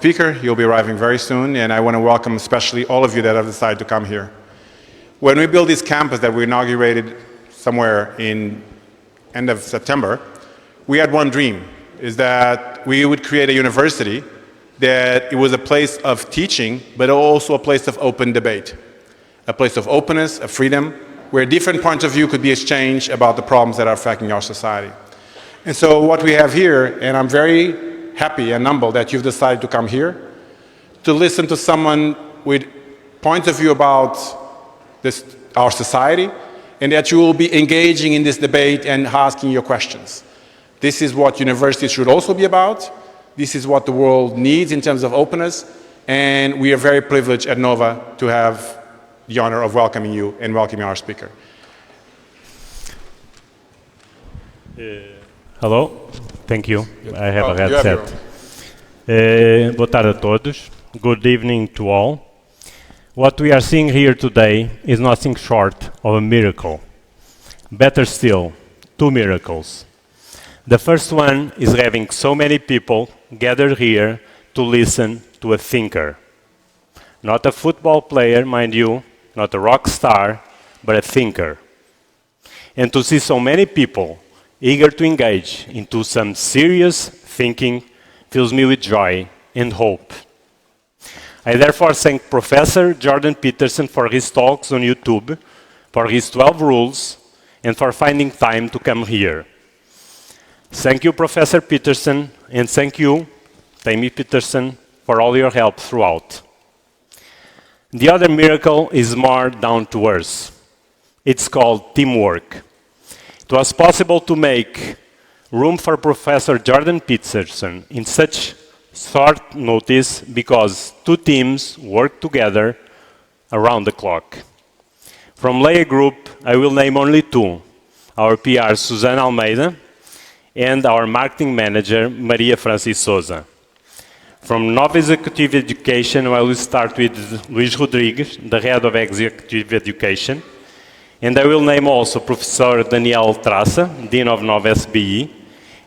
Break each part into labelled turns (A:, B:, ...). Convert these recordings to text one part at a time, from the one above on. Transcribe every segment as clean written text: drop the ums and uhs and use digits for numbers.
A: Speaker. He'll be arriving very soon, and I want to welcome especially all of you that have decided to come here. When we built this campus that we inaugurated somewhere in end of September, we had one dream, is that we would create a university that it was a place of teaching, but also a place of open debate, a place of openness, of freedom, where different points of view could be exchanged about the problems that are affecting our society. And so what we have here, and I'm very happy and humbled that you've decided to come here, to listen to someone with points of view about our society, and that you will be engaging in this debate and asking your questions. This is what universities should also be about. This is what the world needs in terms of openness, and we are very privileged at NOVA to have the honor of welcoming you and welcoming our speaker.
B: Hello, thank you. I have a headset. Boa tarde a todos. Good evening to all. What we are seeing here today is nothing short of a miracle. Better still, two miracles. The first one is having so many people gathered here to listen to a thinker. Not a football player, mind you, not a rock star, but a thinker. And to see so many people eager to engage into some serious thinking fills me with joy and hope. I therefore thank Professor Jordan Peterson for his talks on YouTube, for his 12 rules, and for finding time to come here. Thank you, Professor Peterson, and thank you, Tammy Peterson, for all your help throughout. The other miracle is more down to earth. It's called teamwork. It was possible to make room for Professor Jordan Peterson in such short notice because two teams worked together around the clock. From Leia Group, I will name only two, our PR Susana Almeida and our marketing manager Maria Francis Souza. From Nova Executive Education, I will start with Luis Rodrigues, the head of Executive Education. And I will name also Professor Daniel Traça, Dean of Nova SBE,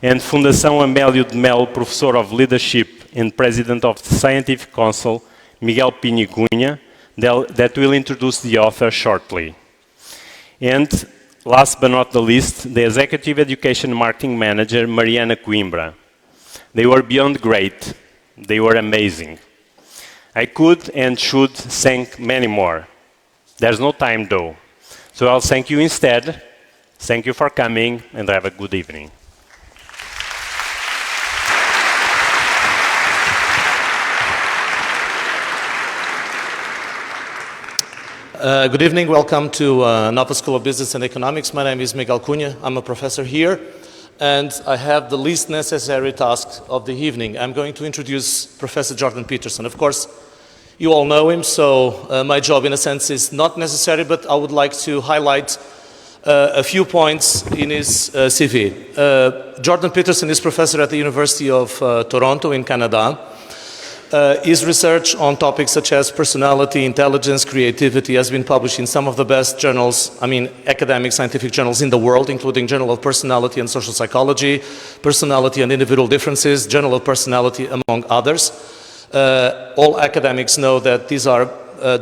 B: and Fundação Amélio de Melo, Professor of Leadership and President of the Scientific Council, Miguel Pinho Cunha, that will introduce the author shortly. And last but not the least, the Executive Education Marketing Manager, Mariana Coimbra. They were beyond great. They were amazing. I could and should thank many more. There's no time though. So I'll thank you instead. Thank you for coming, and have a good evening.
C: Good evening. Welcome to Nova School of Business and Economics. My name is Miguel Cunha. I'm a professor here, and I have the least necessary task of the evening. I'm going to introduce Professor Jordan Peterson. Of course, you all know him, so my job in a sense is not necessary, but I would like to highlight a few points in his CV. Jordan Peterson is professor at the University of Toronto in Canada. His research on topics such as personality, intelligence, creativity has been published in some of the best journals, academic scientific journals in the world, including Journal of Personality and Social Psychology, Personality and Individual Differences, Journal of Personality, among others. All academics know that these are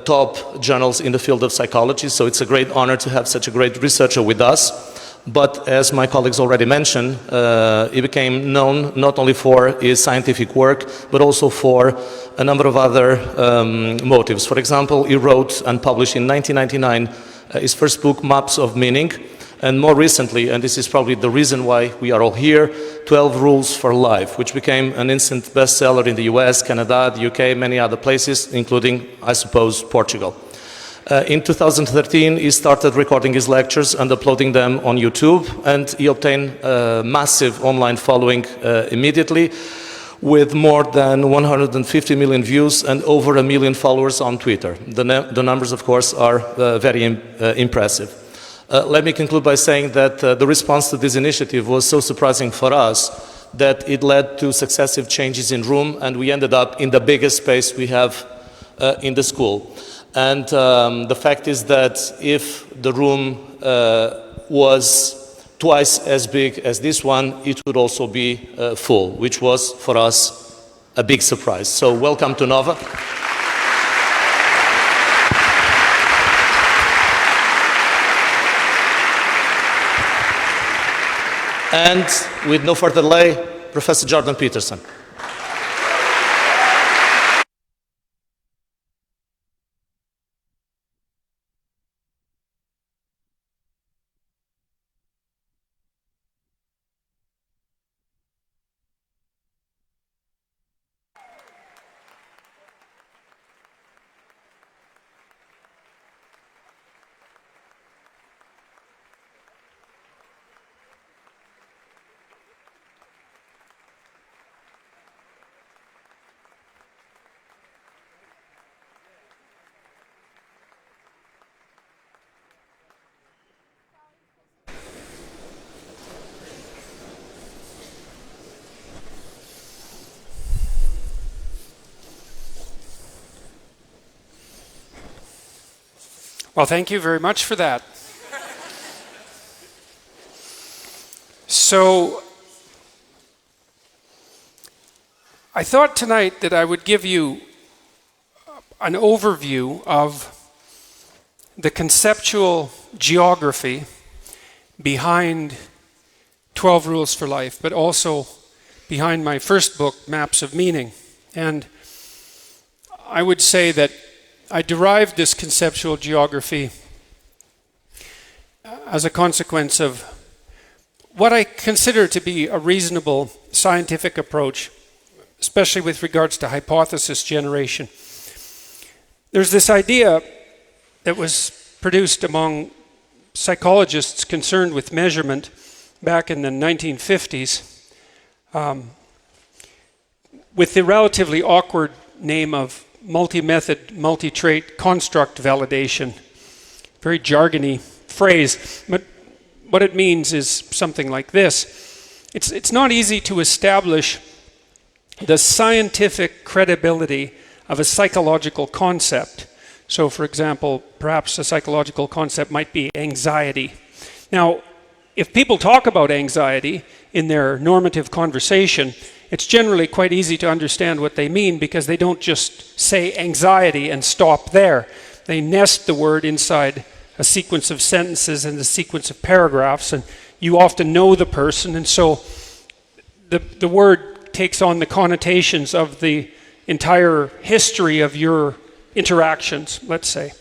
C: top journals in the field of psychology, so it's a great honor to have such a great researcher with us. But as my colleagues already mentioned, he became known not only for his scientific work, but also for a number of other motives. For example, he wrote and published in 1999 his first book, Maps of Meaning, and more recently, and this is probably the reason why we are all here, 12 Rules for Life, which became an instant bestseller in the US, Canada, the UK, many other places, including, I suppose, Portugal. In 2013, he started recording his lectures and uploading them on YouTube, and he obtained a massive online following immediately, with more than 150 million views and over 1 million followers on Twitter. The numbers, of course, are very impressive. Let me conclude by saying that the response to this initiative was so surprising for us that it led to successive changes in room, and we ended up in the biggest space we have in the school. And the fact is that if the room was twice as big as this one, it would also be full, which was for us a big surprise. So welcome to Nova. And with no further delay, Professor Jordan Peterson.
D: Well, thank you very much for that. So, I thought tonight that I would give you an overview of the conceptual geography behind 12 Rules for Life, but also behind my first book, Maps of Meaning. And I would say that I derived this conceptual geography as a consequence of what I consider to be a reasonable scientific approach, especially with regards to hypothesis generation. There's this idea that was produced among psychologists concerned with measurement back in the 1950s with the relatively awkward name of multi-method, multi-trait construct validation. Very jargony phrase, but what it means is something like this. It's not easy to establish the scientific credibility of a psychological concept. So, for example, perhaps a psychological concept might be anxiety. Now, if people talk about anxiety in their normative conversation, it's generally quite easy to understand what they mean because they don't just say anxiety and stop there. They nest the word inside a sequence of sentences and a sequence of paragraphs, and you often know the person, and so the word takes on the connotations of the entire history of your interactions, let's say.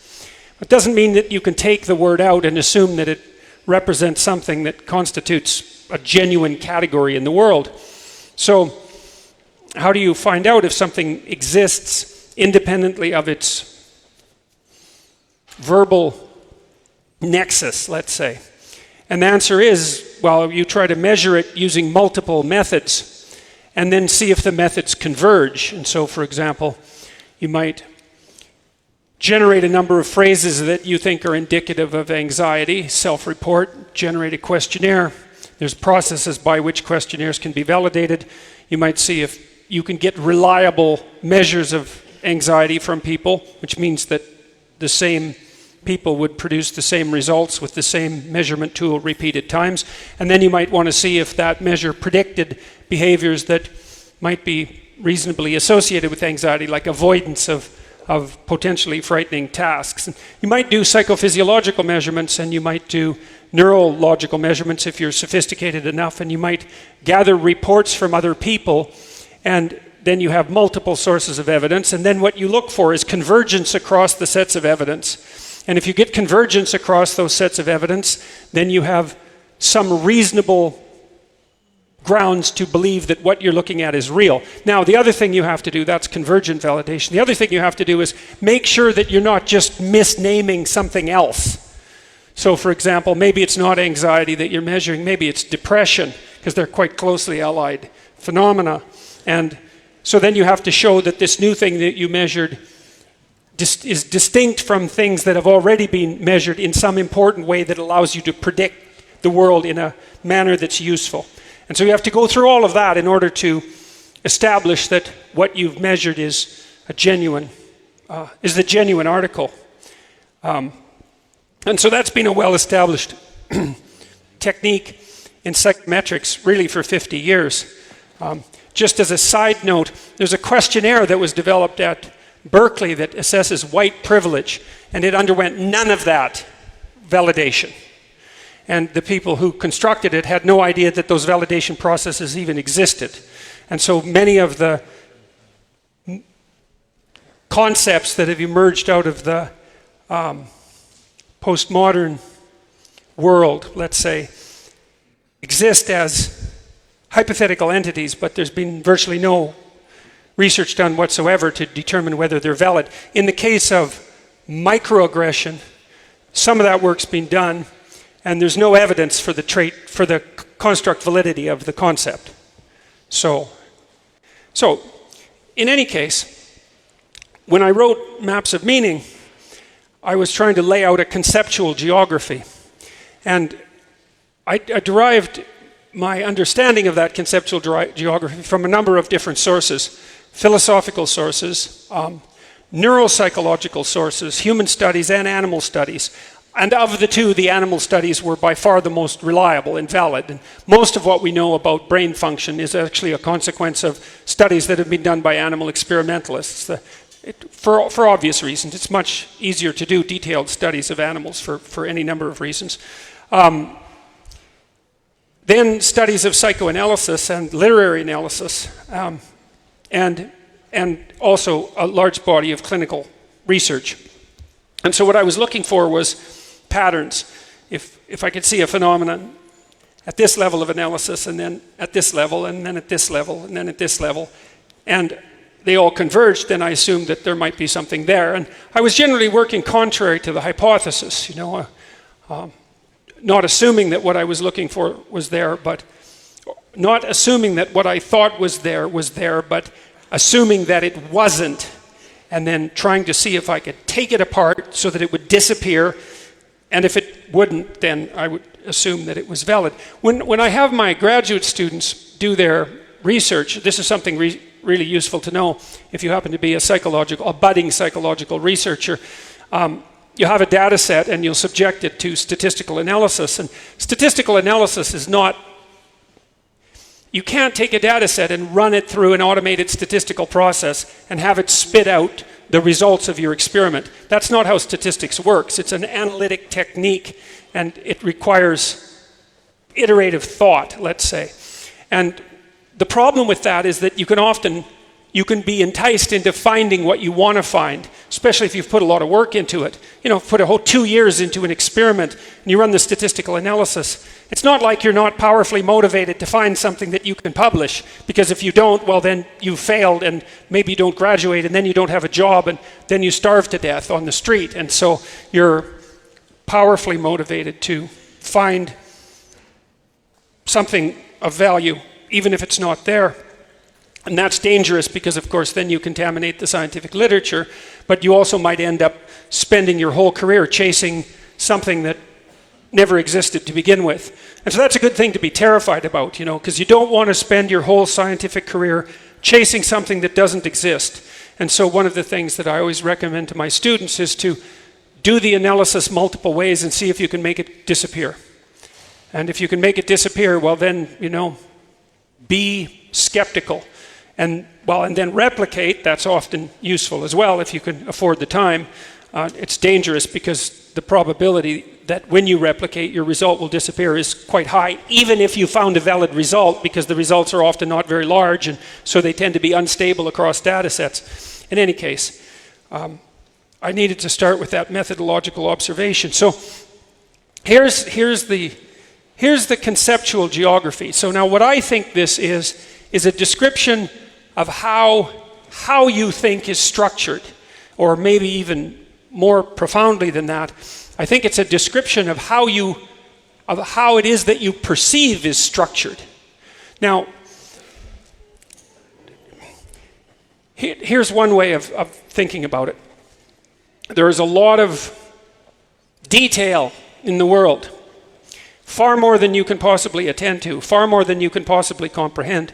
D: It doesn't mean that you can take the word out and assume that it represents something that constitutes a genuine category in the world. So, how do you find out if something exists independently of its verbal nexus, let's say? And the answer is, well, you try to measure it using multiple methods and then see if the methods converge. And so, for example, you might generate a number of phrases that you think are indicative of anxiety, self-report, generate a questionnaire. There's processes by which questionnaires can be validated. You might see if you can get reliable measures of anxiety from people, which means that the same people would produce the same results with the same measurement tool repeated times. And then you might want to see if that measure predicted behaviors that might be reasonably associated with anxiety, like avoidance of potentially frightening tasks. And you might do psychophysiological measurements, and you might do neurological measurements if you're sophisticated enough, and you might gather reports from other people, and then you have multiple sources of evidence, and then what you look for is convergence across the sets of evidence. And if you get convergence across those sets of evidence, then you have some reasonable grounds to believe that what you're looking at is real. Now, the other thing you have to do, that's convergent validation. The other thing you have to do is make sure that you're not just misnaming something else. So, for example, maybe it's not anxiety that you're measuring, maybe it's depression, because they're quite closely allied phenomena. And so then you have to show that this new thing that you measured is distinct from things that have already been measured in some important way that allows you to predict the world in a manner that's useful. And so you have to go through all of that in order to establish that what you've measured is the genuine article. And so that's been a well-established technique in psychometrics really for 50 years. Just as a side note, there's a questionnaire that was developed at Berkeley that assesses white privilege, and it underwent none of that validation. And the people who constructed it had no idea that those validation processes even existed. And so many of the concepts that have emerged out of the postmodern world, let's say, exist as hypothetical entities, but there's been virtually no research done whatsoever to determine whether they're valid. In the case of microaggression, some of that work's been done, and there's no evidence for the construct validity of the concept. So in any case, when I wrote Maps of Meaning, I was trying to lay out a conceptual geography. And I derived my understanding of that conceptual geography from a number of different sources: philosophical sources, neuropsychological sources, human studies, and animal studies. And of the two, the animal studies were by far the most reliable and valid. And most of what we know about brain function is actually a consequence of studies that have been done by animal experimentalists. For obvious reasons. It's much easier to do detailed studies of animals for any number of reasons. Then studies of psychoanalysis and literary analysis, and also a large body of clinical research. And so what I was looking for was patterns. If I could see a phenomenon at this level of analysis, and then at this level, and then at this level, and then at this level, and they all converged, then I assumed that there might be something there. And I was generally working contrary to the hypothesis, not assuming that what I was looking for was there, but not assuming that what I thought was there, but assuming that it wasn't, and then trying to see if I could take it apart so that it would disappear, and if it wouldn't, then I would assume that it was valid. When I have my graduate students do their research, this is something really useful to know if you happen to be a budding psychological researcher. You have a data set and you'll subject it to statistical analysis. And statistical analysis is not, you can't take a data set and run it through an automated statistical process and have it spit out the results of your experiment. That's not how statistics works. It's an analytic technique, and it requires iterative thought, let's say. And the problem with that is that you can be enticed into finding what you want to find, especially if you've put a lot of work into it. Put a whole 2 years into an experiment and you run the statistical analysis. It's not like you're not powerfully motivated to find something that you can publish, because if you don't, well then you failed and maybe you don't graduate, and then you don't have a job, and then you starve to death on the street. And so you're powerfully motivated to find something of value, even if it's not there. And that's dangerous because, of course, then you contaminate the scientific literature, but you also might end up spending your whole career chasing something that never existed to begin with. And so that's a good thing to be terrified about, because you don't want to spend your whole scientific career chasing something that doesn't exist. And so one of the things that I always recommend to my students is to do the analysis multiple ways and see if you can make it disappear. And if you can make it disappear, well then, be skeptical. And then replicate. That's often useful as well if you can afford the time. It's dangerous because the probability that when you replicate your result will disappear is quite high, even if you found a valid result, because the results are often not very large, and so they tend to be unstable across data sets. In any case, I needed to start with that methodological observation. So here's the conceptual geography. So now what I think this is a description of how you think is structured, or maybe even more profoundly than that. I think it's a description of how it is that you perceive is structured. Now, here's one way of thinking about it. There is a lot of detail in the world, far more than you can possibly attend to, far more than you can possibly comprehend.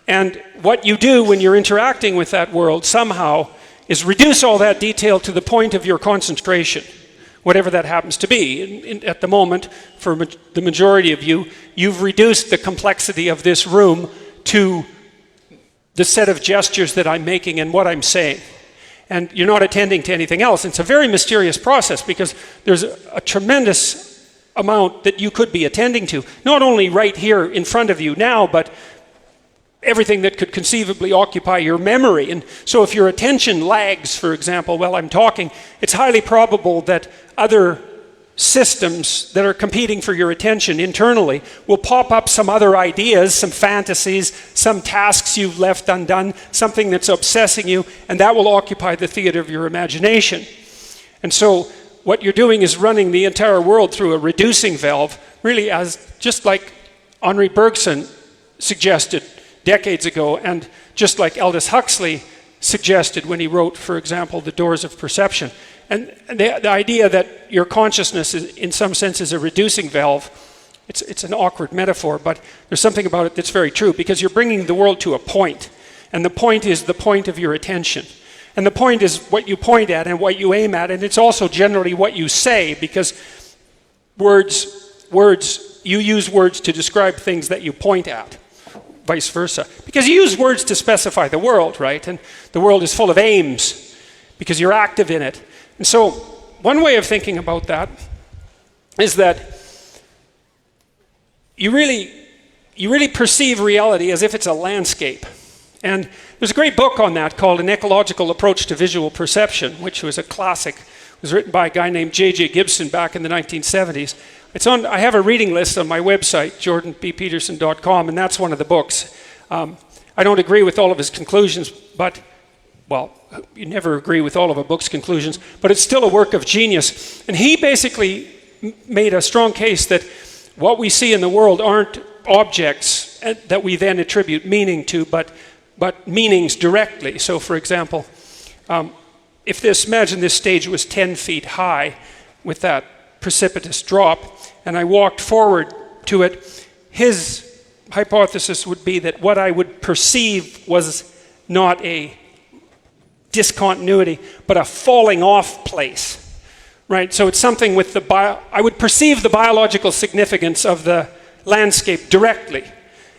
D: And what you do when you're interacting with that world somehow is reduce all that detail to the point of your concentration, whatever that happens to be. At the moment, for the majority of you, you've reduced the complexity of this room to the set of gestures that I'm making and what I'm saying. And you're not attending to anything else. It's a very mysterious process because there's a tremendous amount that you could be attending to, not only right here in front of you now, but everything that could conceivably occupy your memory. And so if your attention lags, for example, while I'm talking, it's highly probable that other systems that are competing for your attention internally will pop up some other ideas, some fantasies, some tasks you've left undone, something that's obsessing you, and that will occupy the theater of your imagination. And so what you're doing is running the entire world through a reducing valve, really, as just like Henri Bergson suggested decades ago, and just like Aldous Huxley suggested when he wrote, for example, The Doors of Perception. And the idea that your consciousness is, in some sense, is a reducing valve, it's an awkward metaphor, but there's something about it that's very true, because you're bringing the world to a point, and the point is the point of your attention. And the point is what you point at and what you aim at, and it's also generally what you say, because you use words to describe things that you point at, vice versa. Because you use words to specify the world, right? And the world is full of aims, because you're active in it. And so one way of thinking about that is that you really perceive reality as if it's a landscape. And there's a great book on that called An Ecological Approach to Visual Perception, which was a classic. It was written by a guy named J.J. Gibson back in the 1970s. I have a reading list on my website, jordanbpeterson.com, and that's one of the books. I don't agree with all of his conclusions, but, well, you never agree with all of a book's conclusions, but it's still a work of genius. And he basically made a strong case that what we see in the world aren't objects that we then attribute meaning to, but meanings directly. So, for example, imagine this stage was 10 feet high with that precipitous drop, and I walked forward to it, his hypothesis would be that what I would perceive was not a discontinuity, but a falling off place, right? So it's something with I would perceive the biological significance of the landscape directly.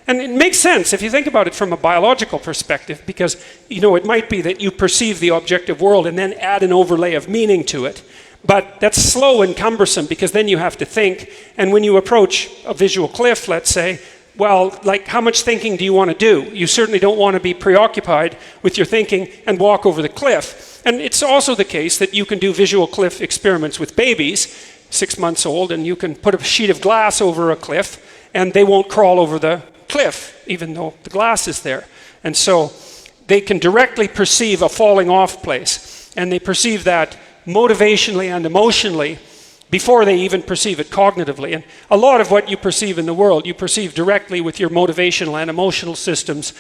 D: And it makes sense if you think about it from a biological perspective, because, it might be that you perceive the objective world and then add an overlay of meaning to it. But that's slow and cumbersome, because then you have to think. And when you approach a visual cliff, let's say, well, like, how much thinking do you want to do? You certainly don't want to be preoccupied with your thinking and walk over the cliff. And it's also the case that you can do visual cliff experiments with babies, 6 months old, and you can put a sheet of glass over a cliff, and they won't crawl over the cliff, even though the glass is there. And so they can directly perceive a falling off place, and they perceive that motivationally and emotionally before they even perceive it cognitively. And a lot of what you perceive in the world, you perceive directly with your motivational and emotional systems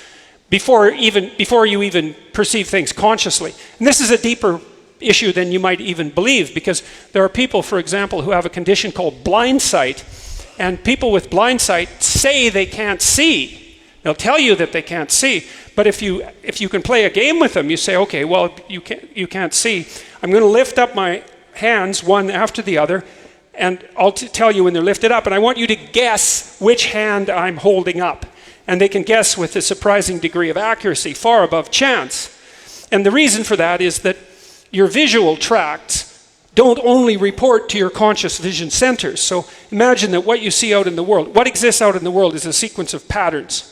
D: before you even perceive things consciously. And this is a deeper issue than you might even believe, because there are people, for example, who have a condition called blind sight, and people with blind sight say they can't see. They'll tell you that they can't see, but if you can play a game with them, you say, okay, well, you can't see. I'm going to lift up my hands one after the other, and I'll tell you when they're lifted up, and I want you to guess which hand I'm holding up. And they can guess with a surprising degree of accuracy, far above chance. And the reason for that is that your visual tracts don't only report to your conscious vision centers. So imagine that what you see out in the world, what exists out in the world, is a sequence of patterns.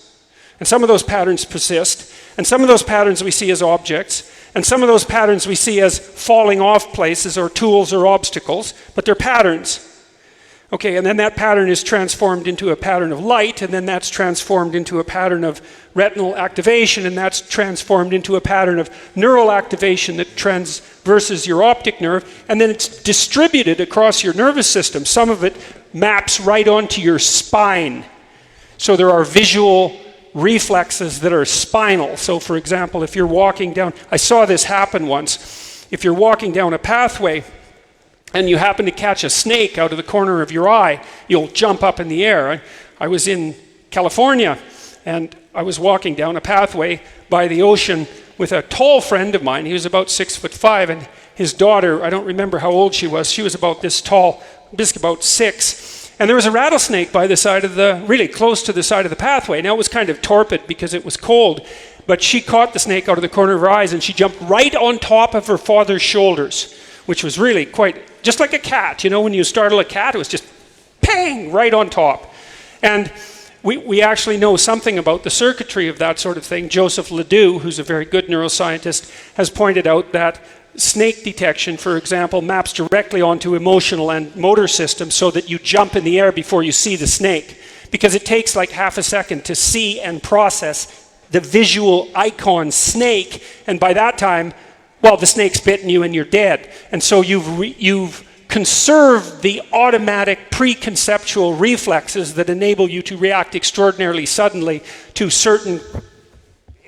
D: And some of those patterns persist, and some of those patterns we see as objects, and some of those patterns we see as falling off places or tools or obstacles, but they're patterns. Okay, and then that pattern is transformed into a pattern of light, and then that's transformed into a pattern of retinal activation, and that's transformed into a pattern of neural activation that transverses your optic nerve, and then it's distributed across your nervous system. Some of it maps right onto your spine. So there are visual reflexes that are spinal. So for example, if you're walking down, I saw this happen once, if you're walking down a pathway, and you happen to catch a snake out of the corner of your eye, you'll jump up in the air. I was in California, and I was walking down a pathway by the ocean with a tall friend of mine. He was about 6'5", and his daughter, I don't remember how old she was about this tall, just about 6. And there was a rattlesnake by the side of really close to the side of the pathway. Now it was kind of torpid because it was cold, But she caught the snake out of the corner of her eyes, and she jumped right on top of her father's shoulders, which was really quite, just like a cat. You know, when you startle a cat, it was just pang, right on top. And we actually know something about the circuitry of that sort of thing. Joseph Ledoux, who's a very good neuroscientist, has pointed out that snake detection, for example, maps directly onto emotional and motor systems so that you jump in the air before you see the snake, because it takes like half a second to see and process the visual icon snake, and by that time, well, the snake's bitten you and you're dead. And so you've conserve the automatic preconceptual reflexes that enable you to react extraordinarily suddenly to certain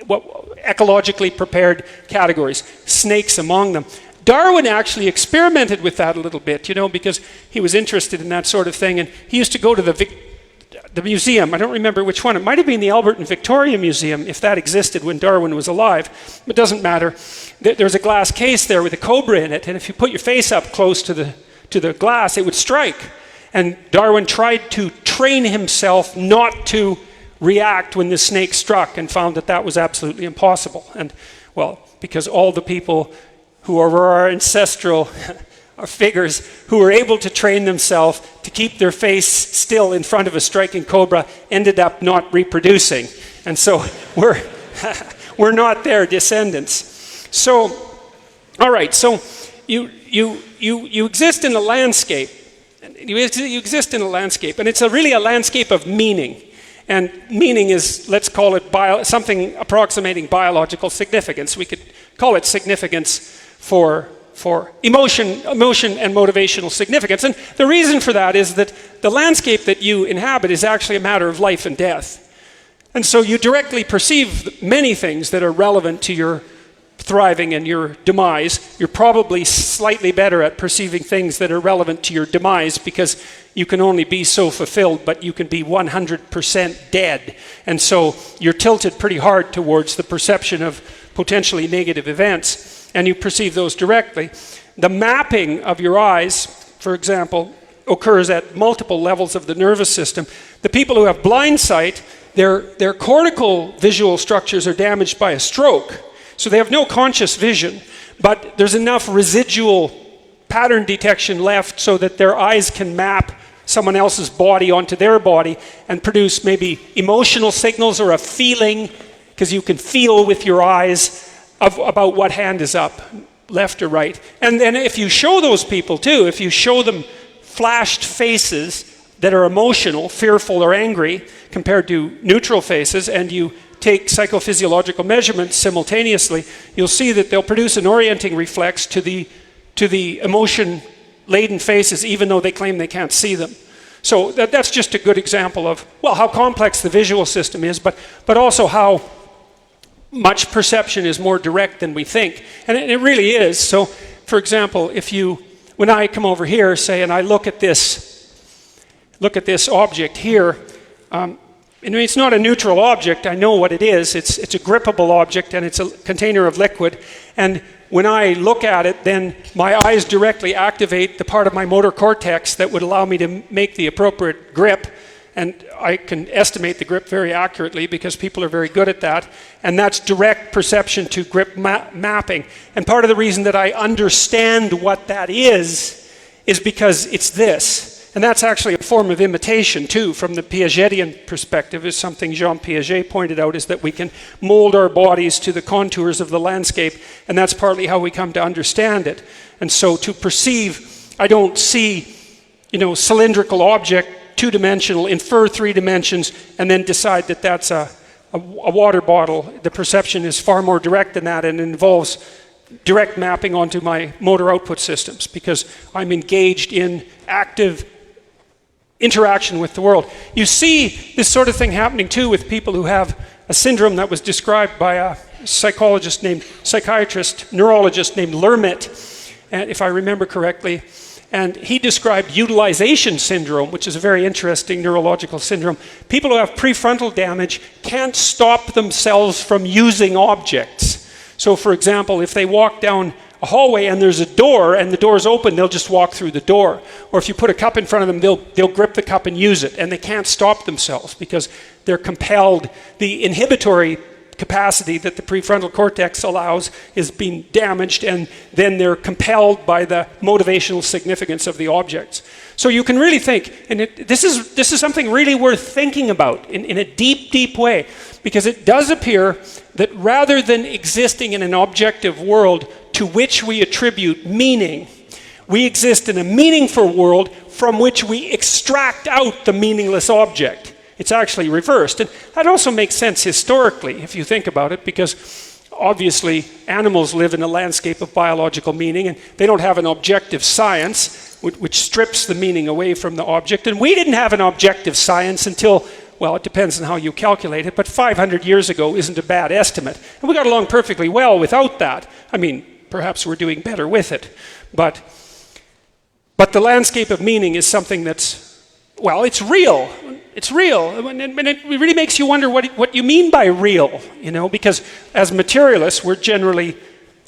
D: ecologically prepared categories, snakes among them. Darwin actually experimented with that a little bit, you know, because he was interested in that sort of thing, and he used to go to the museum. I don't remember which one. It might have been the Albert and Victoria Museum, if that existed when Darwin was alive. It doesn't matter. There's a glass case there with a cobra in it, and if you put your face up close to the glass, it would strike. And Darwin tried to train himself not to react when the snake struck, and found that that was absolutely impossible. And, well, because all the people who are our ancestral figures who were able to train themselves to keep their face still in front of a striking cobra ended up not reproducing. And so we're not their descendants. So, all right, so you exist in a landscape. You exist in a landscape, and it's really a landscape of meaning. And meaning is, let's call it something approximating biological significance. We could call it significance for emotion and motivational significance. And the reason for that is that the landscape that you inhabit is actually a matter of life and death. And so you directly perceive many things that are relevant to your thriving and your demise. You're probably slightly better at perceiving things that are relevant to your demise, because you can only be so fulfilled, but you can be 100% dead. And so you're tilted pretty hard towards the perception of potentially negative events, and you perceive those directly. The mapping of your eyes, for example, occurs at multiple levels of the nervous system. The people who have blind sight, their cortical visual structures are damaged by a stroke. So they have no conscious vision, but there's enough residual pattern detection left so that their eyes can map someone else's body onto their body and produce maybe emotional signals or a feeling, because you can feel with your eyes about what hand is up, left or right. And then if you show those people too, if you show them flashed faces that are emotional, fearful or angry, compared to neutral faces, and you take psychophysiological measurements simultaneously, you'll see that they'll produce an orienting reflex to the emotion-laden faces, even though they claim they can't see them. So that's just a good example of, well, how complex the visual system is, but also how much perception is more direct than we think. And it really is. So, for example, when I come over here, say, and I look at this object here, it's not a neutral object. I know what it is. It's a grippable object, and it's a container of liquid. And when I look at it, then my eyes directly activate the part of my motor cortex that would allow me to make the appropriate grip. And I can estimate the grip very accurately, because people are very good at that. And that's direct perception to grip mapping. And part of the reason that I understand what that is because it's this. And that's actually a form of imitation too, from the Piagetian perspective. Is something Jean Piaget pointed out, is that we can mold our bodies to the contours of the landscape, and that's partly how we come to understand it. And so to perceive, I don't see, cylindrical object, two-dimensional, infer 3 dimensions, and then decide that that's a water bottle. The perception is far more direct than that, and involves direct mapping onto my motor output systems, because I'm engaged in active interaction with the world. You see this sort of thing happening too with people who have a syndrome that was described by a neurologist named Lermit, and if I remember correctly. And he described utilization syndrome, which is a very interesting neurological syndrome. People who have prefrontal damage can't stop themselves from using objects. So for example, if they walk down a hallway and there's a door and the door's open, they'll just walk through the door. Or if you put a cup in front of them, they'll grip the cup and use it, and they can't stop themselves because they're compelled. The inhibitory capacity that the prefrontal cortex allows is being damaged, and then they're compelled by the motivational significance of the objects. So you can really think, and this is something really worth thinking about in a deep, deep way, because it does appear that rather than existing in an objective world to which we attribute meaning, we exist in a meaningful world from which we extract out the meaningless object. It's actually reversed. And that also makes sense historically, if you think about it, because obviously animals live in a landscape of biological meaning, and they don't have an objective science, which strips the meaning away from the object. And we didn't have an objective science until, well, it depends on how you calculate it, but 500 years ago isn't a bad estimate. And we got along perfectly well without that. I mean, perhaps we're doing better with it. But the landscape of meaning is something that's, well, it's real. It's real. And it really makes you wonder what you mean by real, you know, because as materialists, we're generally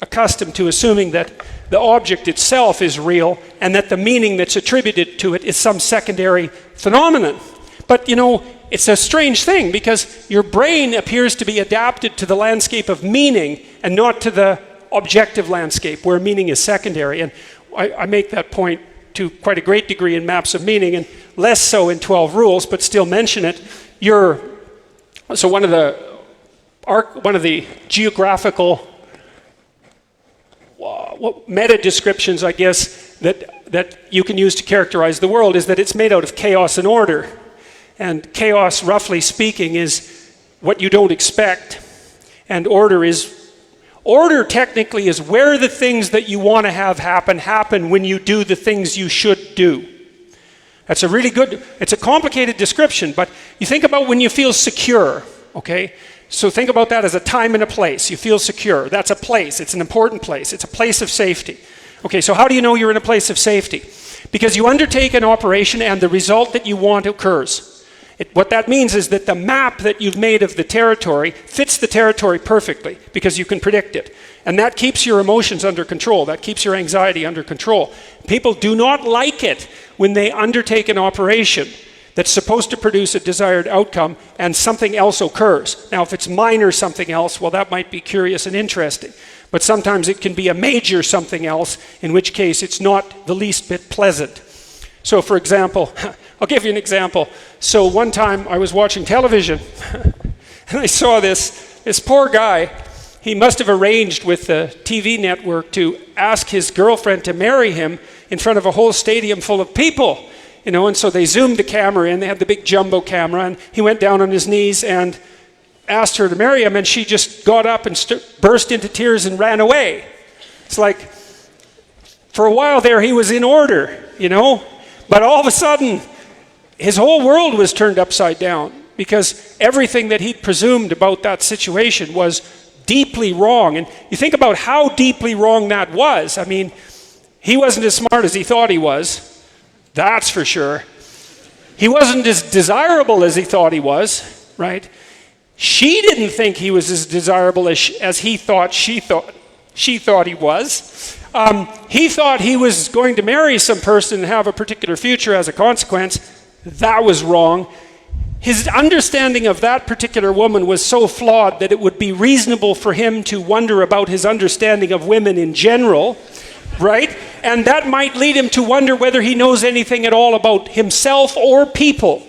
D: accustomed to assuming that the object itself is real and that the meaning that's attributed to it is some secondary phenomenon. But, you know, it's a strange thing because your brain appears to be adapted to the landscape of meaning and not to the objective landscape where meaning is secondary. And I make that point to quite a great degree in Maps of Meaning, and less so in 12 Rules, but still mention it. So one of the geographical meta descriptions, I guess, that you can use to characterize the world is that it's made out of chaos and order. And chaos, roughly speaking, is what you don't expect, and order technically is where the things that you want to have happen when you do the things you should do. That's a really good, it's a complicated description, but you think about when you feel secure, okay? So think about that as a time and a place. You feel secure. That's a place. It's an important place. It's a place of safety. Okay, so how do you know you're in a place of safety? Because you undertake an operation and the result that you want occurs. What that means is that the map that you've made of the territory fits the territory perfectly because you can predict it. And that keeps your emotions under control. That keeps your anxiety under control. People do not like it when they undertake an operation that's supposed to produce a desired outcome and something else occurs. Now, if it's minor something else, well, that might be curious and interesting. But sometimes it can be a major something else, in which case it's not the least bit pleasant. So, for example, I'll give you an example. So one time I was watching television and I saw this poor guy. He must have arranged with the TV network to ask his girlfriend to marry him in front of a whole stadium full of people. You know, and so they zoomed the camera in. They had the big jumbo camera, and he went down on his knees and asked her to marry him, and she just got up and burst into tears and ran away. It's like, for a while there, he was in order, you know, but all of a sudden, his whole world was turned upside down because everything that he'd presumed about that situation was deeply wrong. And you think about how deeply wrong that was. I mean, he wasn't as smart as he thought he was. That's for sure. He wasn't as desirable as he thought he was, right? She didn't think he was as desirable as he thought she thought he was. He thought he was going to marry some person and have a particular future as a consequence. That was wrong. His understanding of that particular woman was so flawed that it would be reasonable for him to wonder about his understanding of women in general, right? And that might lead him to wonder whether he knows anything at all about himself or people.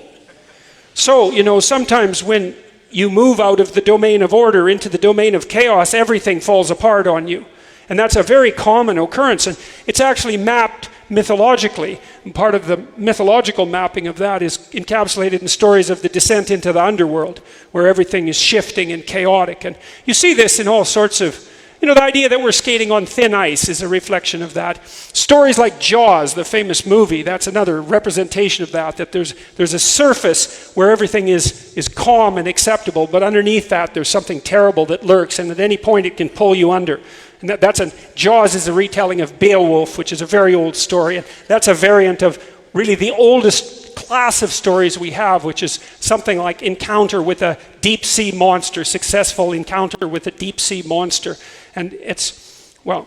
D: So, you know, sometimes when you move out of the domain of order into the domain of chaos, everything falls apart on you. And that's a very common occurrence. And it's actually mapped mythologically. And part of the mythological mapping of that is encapsulated in stories of the descent into the underworld, where everything is shifting and chaotic. And you see this in all sorts of, you know, the idea that we're skating on thin ice is a reflection of that. Stories like Jaws, the famous movie, that's another representation of that there's a surface where everything is calm and acceptable, but underneath that there's something terrible that lurks, and at any point it can pull you under. And Jaws is a retelling of Beowulf, which is a very old story, and that's a variant of really the oldest class of stories we have, which is something like encounter with a deep sea monster, successful encounter with a deep sea monster. And it's, well,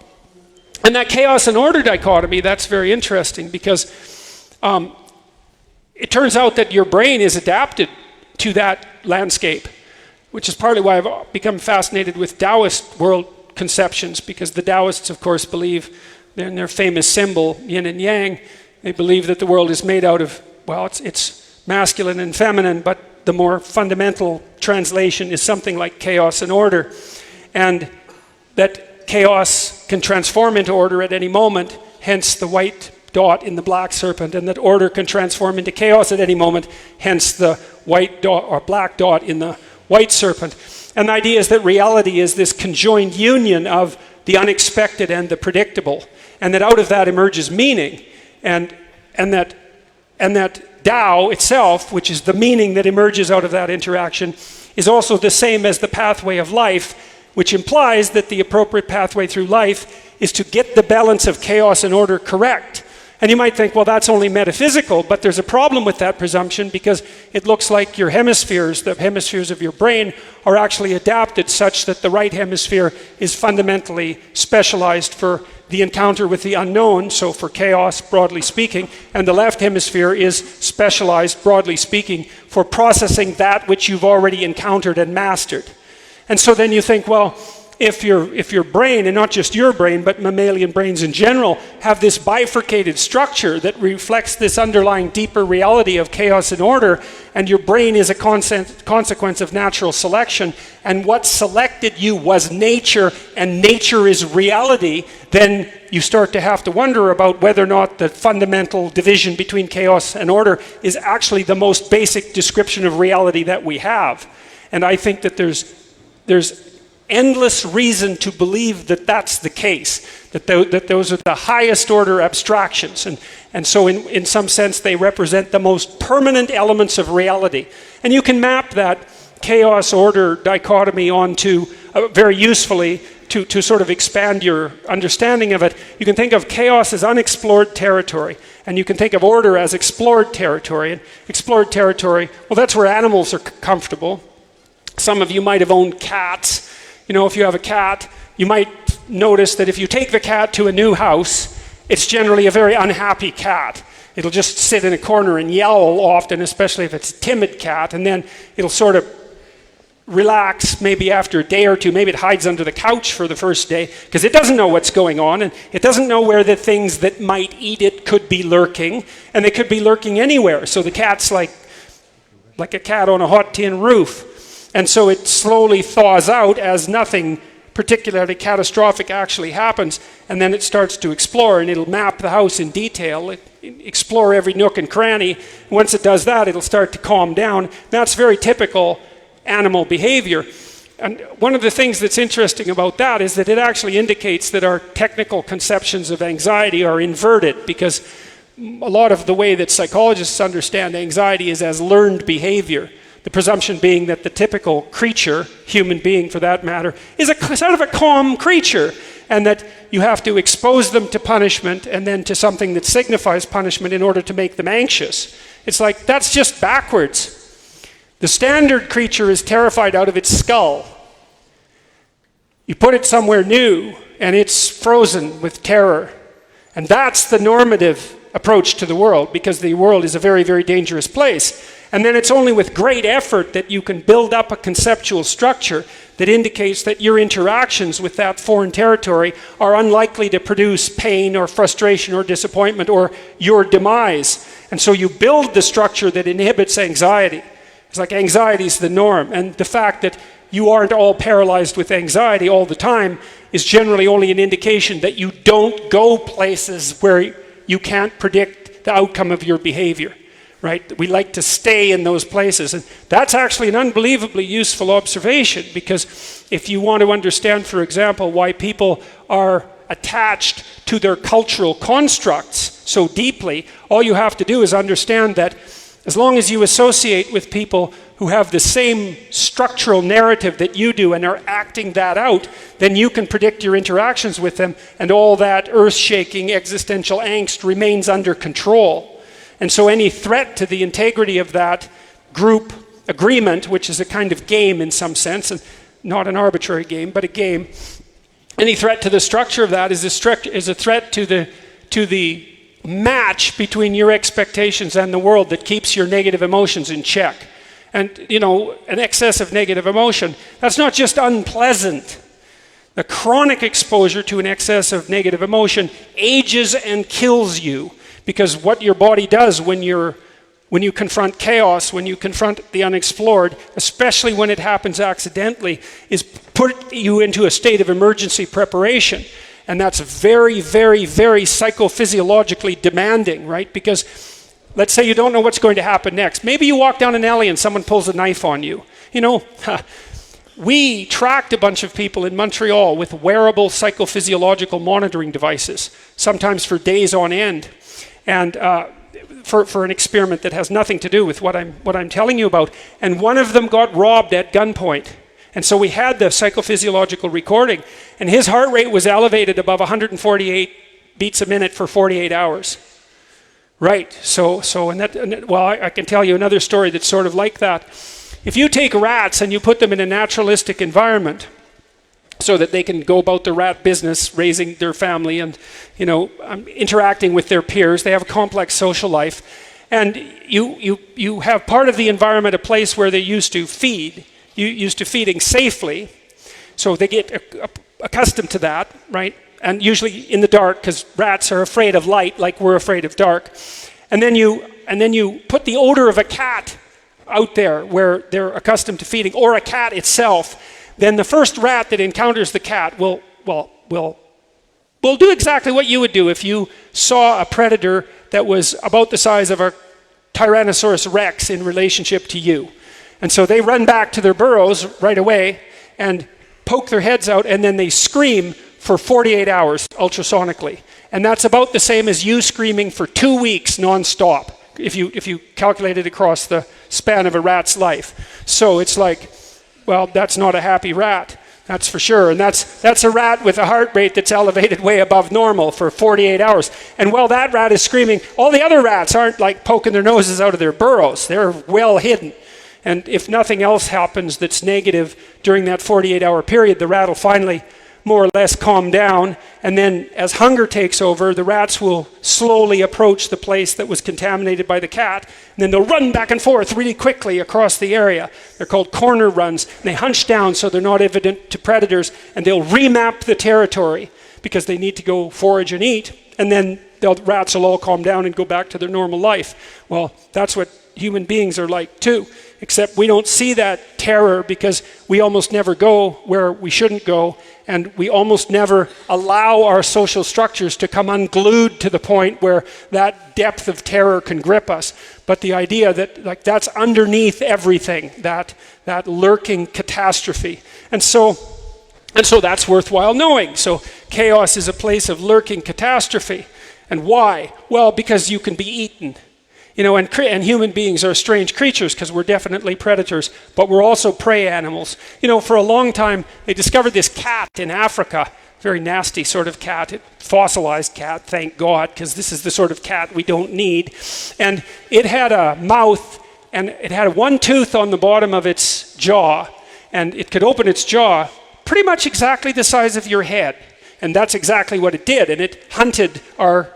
D: and that chaos and order dichotomy, that's very interesting because it turns out that your brain is adapted to that landscape. which is partly why I've become fascinated with Taoist world conceptions, because the Taoists, of course, believe in their famous symbol, yin and yang, they believe that the world is made out of, well, it's masculine and feminine, but the more fundamental translation is something like chaos and order, and that chaos can transform into order at any moment, hence the white dot in the black serpent, and that order can transform into chaos at any moment, hence the white dot or black dot in the white serpent. And the idea is that reality is this conjoined union of the unexpected and the predictable, and that out of that emerges meaning, and that Tao itself, which is the meaning that emerges out of that interaction, is also the same as the pathway of life, which implies that the appropriate pathway through life is to get the balance of chaos and order correct. And you might think, well, that's only metaphysical, but there's a problem with that presumption, because it looks like your hemispheres, the hemispheres of your brain, are actually adapted such that the right hemisphere is fundamentally specialized for the encounter with the unknown, so for chaos, broadly speaking, and the left hemisphere is specialized, broadly speaking, for processing that which you've already encountered and mastered. And so then you think, well, if your brain, and not just your brain, but mammalian brains in general, have this bifurcated structure that reflects this underlying deeper reality of chaos and order, and your brain is a consequence of natural selection, and what selected you was nature, and nature is reality, then you start to have to wonder about whether or not the fundamental division between chaos and order is actually the most basic description of reality that we have. And I think that there's endless reason to believe that that's the case, that those are the highest order abstractions, and so in some sense they represent the most permanent elements of reality. And you can map that chaos-order dichotomy onto, very usefully, to sort of expand your understanding of it. You can think of chaos as unexplored territory, and you can think of order as explored territory. And explored territory, well, that's where animals are comfortable. Some of you might have owned cats. You know, if you have a cat, you might notice that if you take the cat to a new house, it's generally a very unhappy cat. It'll just sit in a corner and yowl often, especially if it's a timid cat, and then it'll sort of relax maybe after a day or two. Maybe it hides under the couch for the first day because it doesn't know what's going on, and it doesn't know where the things that might eat it could be lurking, and they could be lurking anywhere. So the cat's like a cat on a hot tin roof. And so it slowly thaws out as nothing particularly catastrophic actually happens, and then it starts to explore, and it'll map the house in detail, explore every nook and cranny. Once it does that, it'll start to calm down. That's very typical animal behavior. And one of the things that's interesting about that is that it actually indicates that our technical conceptions of anxiety are inverted, because a lot of the way that psychologists understand anxiety is as learned behavior. The presumption being that the typical creature, human being for that matter, is a sort of a calm creature, and that you have to expose them to punishment and then to something that signifies punishment in order to make them anxious. It's like, that's just backwards. The standard creature is terrified out of its skull. You put it somewhere new, and it's frozen with terror. And that's the normative approach to the world, because the world is a very, very dangerous place. And then it's only with great effort that you can build up a conceptual structure that indicates that your interactions with that foreign territory are unlikely to produce pain or frustration or disappointment or your demise. And so you build the structure that inhibits anxiety. It's like anxiety is the norm, and the fact that you aren't all paralyzed with anxiety all the time is generally only an indication that you don't go places where you can't predict the outcome of your behavior. Right? We like to stay in those places. And that's actually an unbelievably useful observation, because if you want to understand, for example, why people are attached to their cultural constructs so deeply, all you have to do is understand that as long as you associate with people who have the same structural narrative that you do and are acting that out, then you can predict your interactions with them, and all that earth-shaking existential angst remains under control. And so any threat to the integrity of that group agreement, which is a kind of game in some sense, and not an arbitrary game, but a game, any threat to the structure of that is a threat to the match between your expectations and the world that keeps your negative emotions in check. And, you know, an excess of negative emotion, that's not just unpleasant. The chronic exposure to an excess of negative emotion ages and kills you, because what your body does when you confront chaos, when you confront the unexplored, especially when it happens accidentally, is put you into a state of emergency preparation. And that's very, very, very psychophysiologically demanding, right? Because let's say you don't know what's going to happen next. Maybe you walk down an alley and someone pulls a knife on you. You know, we tracked a bunch of people in Montreal with wearable psychophysiological monitoring devices, sometimes for days on end, and for an experiment that has nothing to do with what I'm telling you about. And one of them got robbed at gunpoint. And so we had the psychophysiological recording, and his heart rate was elevated above 148 beats a minute for 48 hours. Right, well, I can tell you another story that's sort of like that. If you take rats and you put them in a naturalistic environment so that they can go about the rat business, raising their family and, you know, interacting with their peers, they have a complex social life, and you have part of the environment a place where they used to feed, used to feeding safely, so they get accustomed to that, right? And usually in the dark, because rats are afraid of light like we're afraid of dark. And then you put the odor of a cat out there where they're accustomed to feeding, or a cat itself. Then the first rat that encounters the cat will do exactly what you would do if you saw a predator that was about the size of a Tyrannosaurus Rex in relationship to you. And so they run back to their burrows right away and poke their heads out, and then they scream for 48 hours ultrasonically. And that's about the same as you screaming for 2 weeks non-stop, if you calculate it across the span of a rat's life. So it's like, well, that's not a happy rat, that's for sure. And that's a rat with a heart rate that's elevated way above normal for 48 hours. And while that rat is screaming, all the other rats aren't like poking their noses out of their burrows. They're well hidden. And if nothing else happens that's negative during that 48-hour period, the rat will finally more or less calm down, and then as hunger takes over, the rats will slowly approach the place that was contaminated by the cat, and then they'll run back and forth really quickly across the area. They're called corner runs, and they hunch down so they're not evident to predators, and they'll remap the territory because they need to go forage and eat, and then the rats will all calm down and go back to their normal life. Well, that's what human beings are like too, except we don't see that terror because we almost never go where we shouldn't go, and we almost never allow our social structures to come unglued to the point where that depth of terror can grip us. But the idea that like that's underneath everything, that lurking catastrophe. And so that's worthwhile knowing. So chaos is a place of lurking catastrophe. And why? Well, because you can be eaten. You know, and human beings are strange creatures because we're definitely predators, but we're also prey animals. You know, for a long time, they discovered this cat in Africa, very nasty sort of cat, fossilized cat, thank God, because this is the sort of cat we don't need. And it had a mouth, and it had one tooth on the bottom of its jaw, and it could open its jaw pretty much exactly the size of your head. And that's exactly what it did, and it hunted our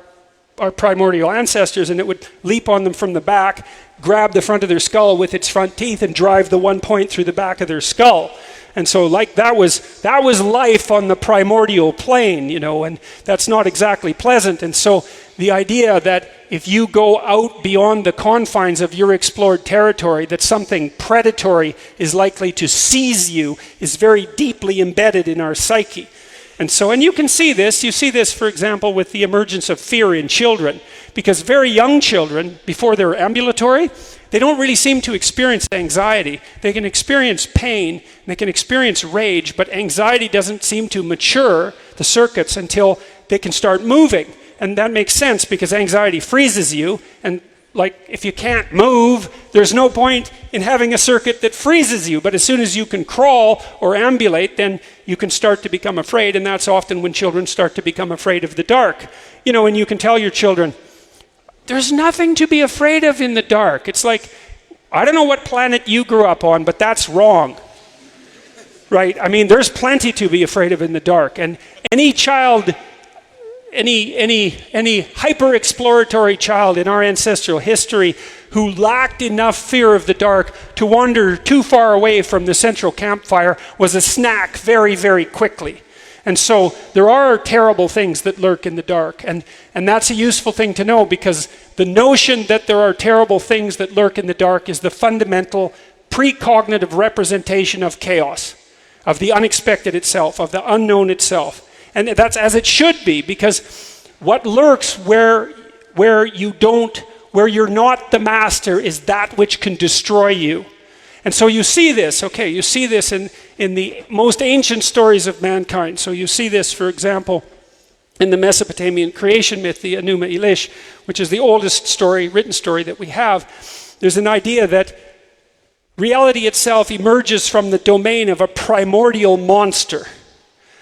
D: primordial ancestors, and it would leap on them from the back, grab the front of their skull with its front teeth, and drive the one point through the back of their skull. And so like that was life on the primordial plane, you know, and that's not exactly pleasant. And so the idea that if you go out beyond the confines of your explored territory, that something predatory is likely to seize you is very deeply embedded in our psyche. And you can see this. You see this, for example, with the emergence of fear in children. Because very young children, before they're ambulatory, they don't really seem to experience anxiety. They can experience pain, and they can experience rage, but anxiety doesn't seem to mature the circuits until they can start moving. And that makes sense because anxiety freezes you, and like if you can't move, there's no point in having a circuit that freezes you. But as soon as you can crawl or ambulate, then you can start to become afraid. And that's often when children start to become afraid of the dark. You know, and you can tell your children, there's nothing to be afraid of in the dark. It's like, I don't know what planet you grew up on, but that's wrong. Right? I mean, there's plenty to be afraid of in the dark. And any child any hyper-exploratory child in our ancestral history who lacked enough fear of the dark to wander too far away from the central campfire was a snack very, very quickly. And so there are terrible things that lurk in the dark. And that's a useful thing to know, because the notion that there are terrible things that lurk in the dark is the fundamental precognitive representation of chaos, of the unexpected itself, of the unknown itself. And that's as it should be, because what lurks where you're not the master is that which can destroy you. And so you see this, okay, you see this in the most ancient stories of mankind. So you see this, for example, in the Mesopotamian creation myth, the Enuma Elish, which is the oldest story, written story that we have. There's an idea that reality itself emerges from the domain of a primordial monster.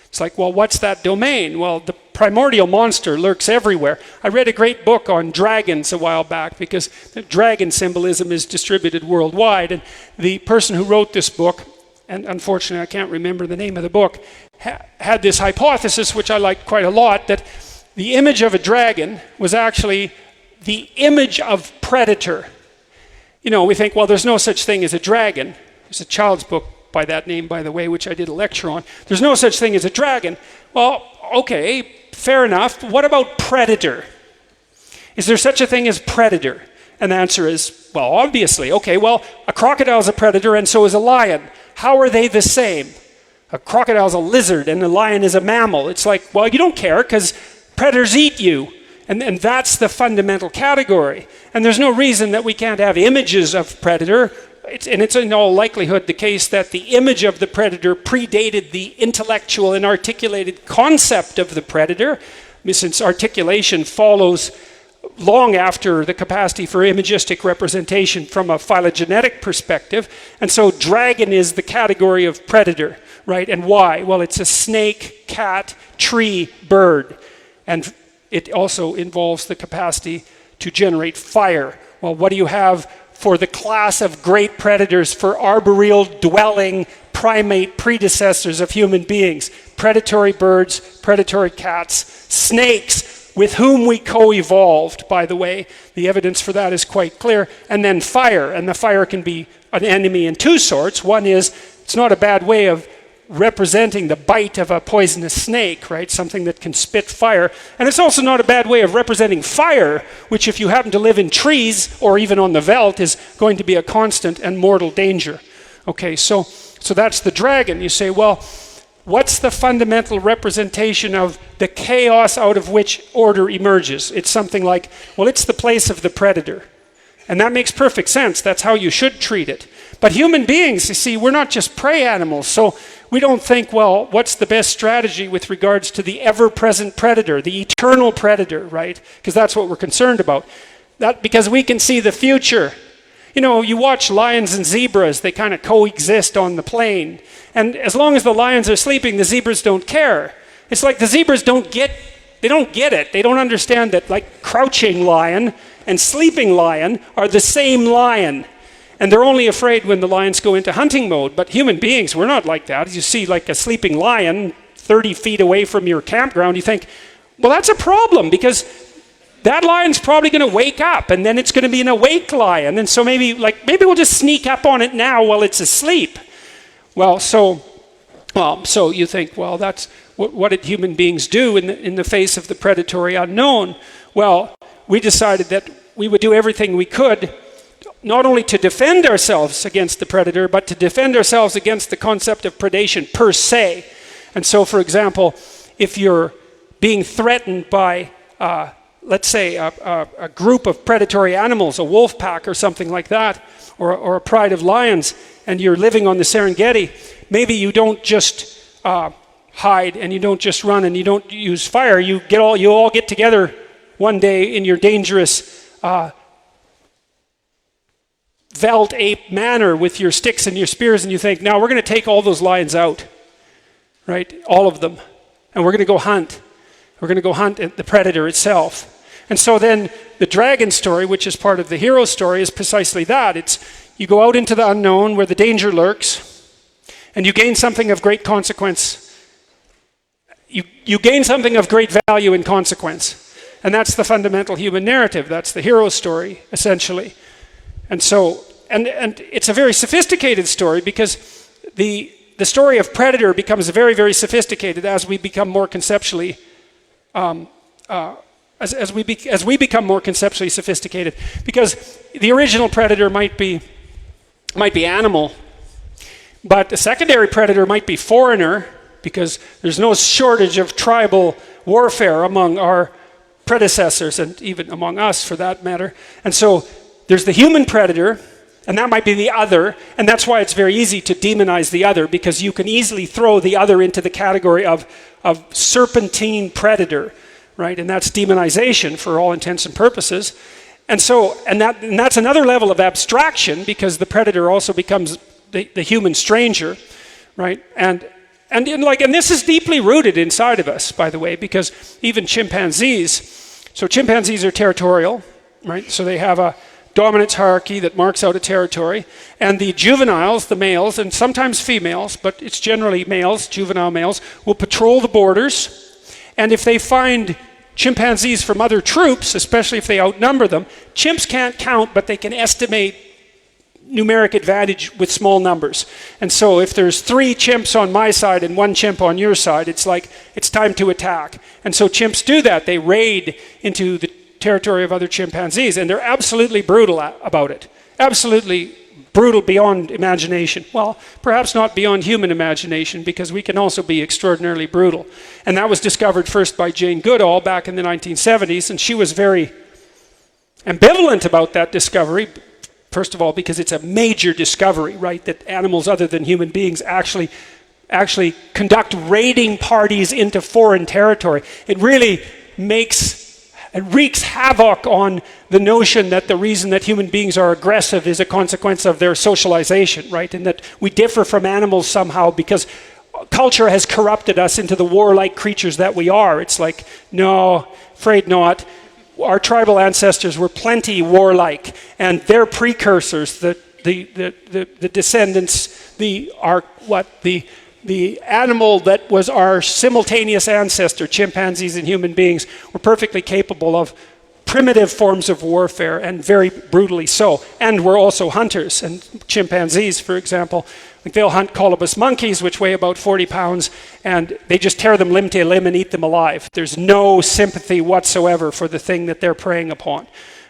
D: It's like, well, what's that domain? Well, the primordial monster lurks everywhere. I read a great book on dragons a while back, because the dragon symbolism is distributed worldwide. And the person who wrote this book, and unfortunately I can't remember the name of the book, had this hypothesis, which I liked quite a lot, that the image of a dragon was actually the image of predator. You know, we think, well, there's no such thing as a dragon. There's a child's book by that name, by the way, which I did a lecture on. There's no such thing as a dragon. Well, okay, fair enough. What about predator? Is there such a thing as predator? And the answer is, well, obviously. Okay, well, a crocodile is a predator and so is a lion. How are they the same? A crocodile is a lizard and a lion is a mammal. It's like, well, you don't care because predators eat you. And that's the fundamental category. And there's no reason that we can't have images of predator. It's in all likelihood the case that the image of the predator predated the intellectual and articulated concept of the predator, since articulation follows long after the capacity for imagistic representation from a phylogenetic perspective. And so dragon is the category of predator, right? And why? Well, it's a snake, cat, tree, bird. And it also involves the capacity to generate fire. Well, what do you have for the class of great predators, for arboreal dwelling primate predecessors of human beings? Predatory birds, predatory cats, snakes, with whom we co-evolved, by the way. The evidence for that is quite clear. And then fire, and the fire can be an enemy in two sorts. One is, it's not a bad way of representing the bite of a poisonous snake, right? Something that can spit fire. And it's also not a bad way of representing fire, which if you happen to live in trees or even on the veldt is going to be a constant and mortal danger. Okay, so that's the dragon. You say, well, what's the fundamental representation of the chaos out of which order emerges? It's something like, well, it's the place of the predator. And that makes perfect sense. That's how you should treat it. But human beings, you see, we're not just prey animals. So we don't think, well, what's the best strategy with regards to the ever-present predator, the eternal predator, right? Because that's what we're concerned about. Because we can see the future. You know, you watch lions and zebras, they kind of coexist on the plain. And as long as the lions are sleeping, the zebras don't care. It's like the zebras don't get it. They don't understand that, like, crouching lion and sleeping lion are the same lion. And they're only afraid when the lions go into hunting mode. But human beings, we're not like that. As you see like a sleeping lion 30 feet away from your campground, you think, well, that's a problem, because that lion's probably going to wake up, and then it's going to be an awake lion. And so maybe we'll just sneak up on it now while it's asleep. So you think, well, that's what did human beings do in the face of the predatory unknown? Well, we decided that we would do everything we could, not only to defend ourselves against the predator, but to defend ourselves against the concept of predation per se. And so, for example, if you're being threatened by, let's say, a group of predatory animals, a wolf pack or something like that, or a pride of lions, and you're living on the Serengeti, maybe you don't just hide, and you don't just run, and you don't use fire. You all get together one day in your dangerous veldt ape manner with your sticks and your spears, and you think, now we're going to take all those lions out, right? All of them. And we're going to go hunt. We're going to go hunt the predator itself. And so then the dragon story, which is part of the hero story, is precisely that. It's you go out into the unknown where the danger lurks, and you gain something of great consequence. you gain something of great value in consequence. And that's the fundamental human narrative. That's the hero story, essentially. And so, and it's a very sophisticated story because the story of predator becomes very, very sophisticated as we become more conceptually, as we become more conceptually sophisticated. Because the original predator might be animal, but the secondary predator might be foreigner, because there's no shortage of tribal warfare among our predecessors and even among us for that matter. And so there's the human predator, and that might be the other, and that's why it's very easy to demonize the other, because you can easily throw the other into the category of serpentine predator, right? And that's demonization for all intents and purposes. And so, and that's another level of abstraction, because the predator also becomes the human stranger, right? And this is deeply rooted inside of us, by the way, because even chimpanzees are territorial, right? So they have a dominance hierarchy that marks out a territory. And the juveniles, the males, and sometimes females, but it's generally males, juvenile males, will patrol the borders. And if they find chimpanzees from other troops, especially if they outnumber them, chimps can't count, but they can estimate numeric advantage with small numbers. And so if there's 3 chimps on my side and 1 chimp on your side, it's like it's time to attack. And so chimps do that. They raid into the territory of other chimpanzees, and they're absolutely brutal about it. Absolutely brutal beyond imagination. Well, perhaps not beyond human imagination, because we can also be extraordinarily brutal. And that was discovered first by Jane Goodall back in the 1970s, and she was very ambivalent about that discovery. First of all, because it's a major discovery, right? That animals other than human beings actually conduct raiding parties into foreign territory. It really wreaks havoc on the notion that the reason that human beings are aggressive is a consequence of their socialization, right? And that we differ from animals somehow because culture has corrupted us into the warlike creatures that we are. It's like, no, afraid not. Our tribal ancestors were plenty warlike, and their precursors, the descendants, the animal that was our simultaneous ancestor, chimpanzees and human beings, were perfectly capable of primitive forms of warfare, and very brutally so. And we're also hunters, and chimpanzees, for example, like they'll hunt colobus monkeys, which weigh about 40 pounds, and they just tear them limb to limb and eat them alive. There's no sympathy whatsoever for the thing that they're preying upon.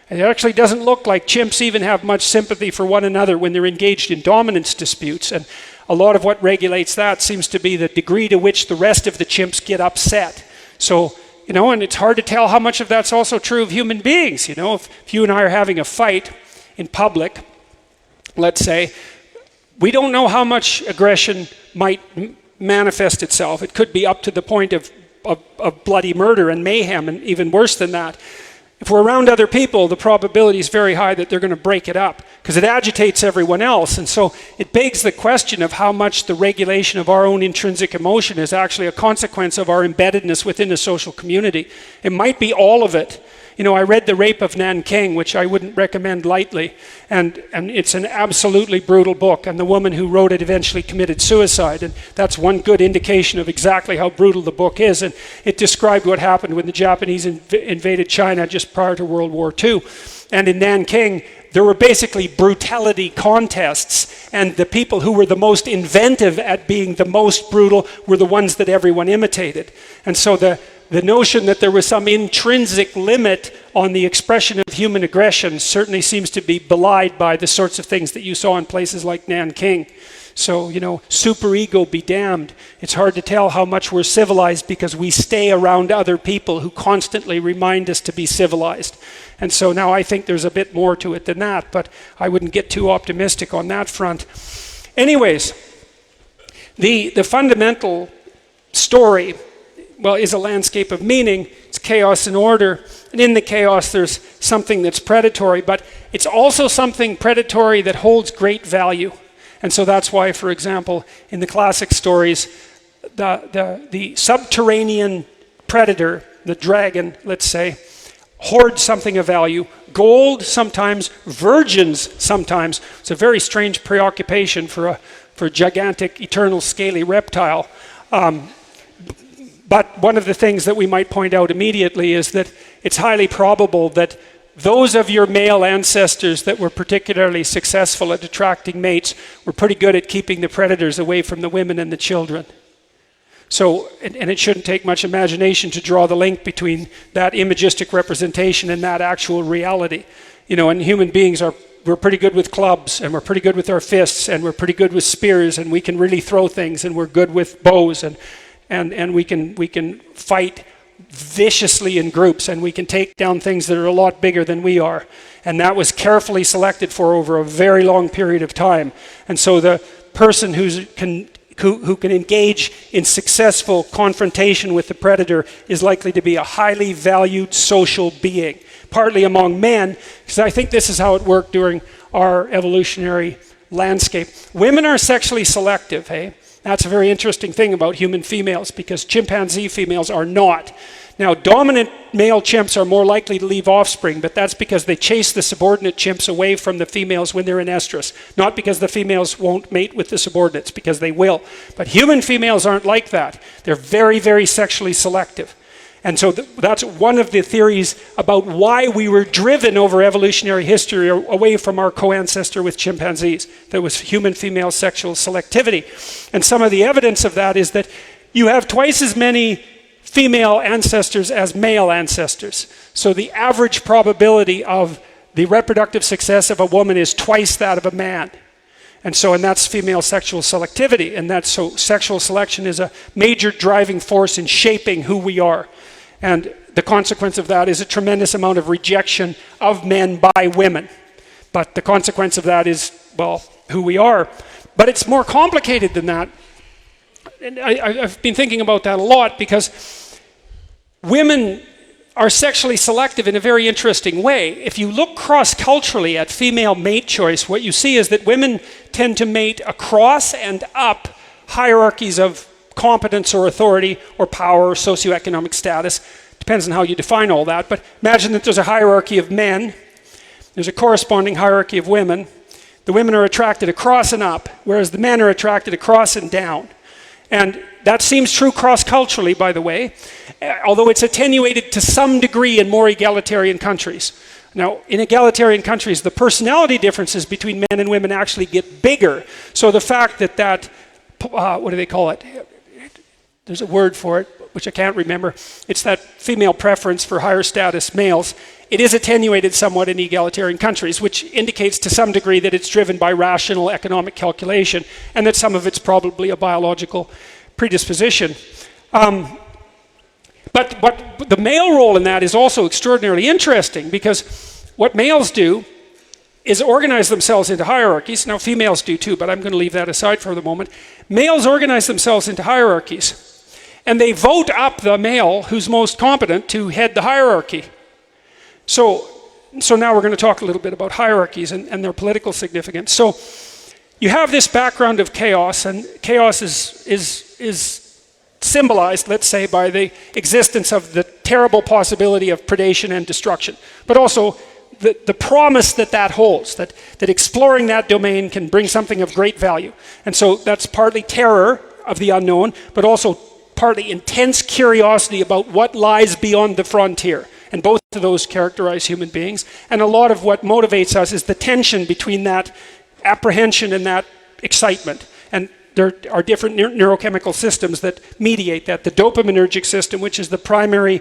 D: And it actually doesn't look like chimps even have much sympathy for one another when they're engaged in dominance disputes. And a lot of what regulates that seems to be the degree to which the rest of the chimps get upset. So, and it's hard to tell how much of that's also true of human beings. If you and I are having a fight in public, let's say, we don't know how much aggression might manifest itself. It could be up to the point of bloody murder and mayhem, and even worse than that. If we're around other people, the probability is very high that they're going to break it up, because it agitates everyone else. And so it begs the question of how much the regulation of our own intrinsic emotion is actually a consequence of our embeddedness within a social community. It might be all of it. I read The Rape of Nanking, which I wouldn't recommend lightly, and it's an absolutely brutal book, and the woman who wrote it eventually committed suicide, and that's one good indication of exactly how brutal the book is. And it described what happened when the Japanese invaded China just prior to World War II. And in Nanking, there were basically brutality contests, and the people who were the most inventive at being the most brutal were the ones that everyone imitated. And so the notion that there was some intrinsic limit on the expression of human aggression certainly seems to be belied by the sorts of things that you saw in places like Nanking. So, superego be damned. It's hard to tell how much we're civilized because we stay around other people who constantly remind us to be civilized. And so now I think there's a bit more to it than that, but I wouldn't get too optimistic on that front. Anyways, the fundamental story, is a landscape of meaning. It's chaos and order. And in the chaos, there's something that's predatory, but it's also something predatory that holds great value. And so that's why, for example, in the classic stories, the subterranean predator, the dragon, let's say, hoards something of value. Gold sometimes, virgins sometimes. It's a very strange preoccupation for a gigantic, eternal, scaly reptile. But one of the things that we might point out immediately is that it's highly probable that those of your male ancestors that were particularly successful at attracting mates were pretty good at keeping the predators away from the women and the children. So, and it shouldn't take much imagination to draw the link between that imagistic representation and that actual reality. You know, and human beings we're pretty good with clubs, and we're pretty good with our fists, and we're pretty good with spears, and we can really throw things, and we're good with bows, and we can fight viciously in groups, and we can take down things that are a lot bigger than we are. And that was carefully selected for over a very long period of time. And so the person who can engage in successful confrontation with the predator is likely to be a highly valued social being, partly among men, because I think this is how it worked during our evolutionary landscape. Women are sexually selective, hey? That's a very interesting thing about human females, because chimpanzee females are not. Now, dominant male chimps are more likely to leave offspring, but that's because they chase the subordinate chimps away from the females when they're in estrus. Not because the females won't mate with the subordinates, because they will. But human females aren't like that. They're very, very sexually selective. And so that's one of the theories about why we were driven over evolutionary history away from our co-ancestor with chimpanzees. There was human female sexual selectivity. And some of the evidence of that is that you have twice as many female ancestors as male ancestors. So the average probability of the reproductive success of a woman is twice that of a man. And that's female sexual selectivity. And so sexual selection is a major driving force in shaping who we are. And the consequence of that is a tremendous amount of rejection of men by women. But the consequence of that is, well, who we are. But it's more complicated than that. And I've been thinking about that a lot, because women are sexually selective in a very interesting way. If you look cross-culturally at female mate choice, what you see is that women tend to mate across and up hierarchies of competence or authority or power or socioeconomic status. Depends on how you define all that. But imagine that there's a hierarchy of men. There's a corresponding hierarchy of women. The women are attracted across and up, whereas the men are attracted across and down. And that seems true cross-culturally, by the way, although it's attenuated to some degree in more egalitarian countries. Now, in egalitarian countries, the personality differences between men and women actually get bigger. So the fact that what do they call it? There's a word for it, which I can't remember. It's that female preference for higher status males. It is attenuated somewhat in egalitarian countries, which indicates to some degree that it's driven by rational economic calculation, and that some of it's probably a biological predisposition. But the male role in that is also extraordinarily interesting, because what males do is organize themselves into hierarchies. Now, females do too, but I'm going to leave that aside for the moment. Males organize themselves into hierarchies, and they vote up the male who's most competent to head the hierarchy. So now we're going to talk a little bit about hierarchies and their political significance. So you have this background of chaos, and chaos is symbolized, let's say, by the existence of the terrible possibility of predation and destruction, but also the promise that holds, that exploring that domain can bring something of great value. And so that's partly terror of the unknown, but also partly intense curiosity about what lies beyond the frontier. And both of those characterize human beings. And a lot of what motivates us is the tension between that apprehension and that excitement. And there are different neurochemical systems that mediate that. The dopaminergic system, which is the primary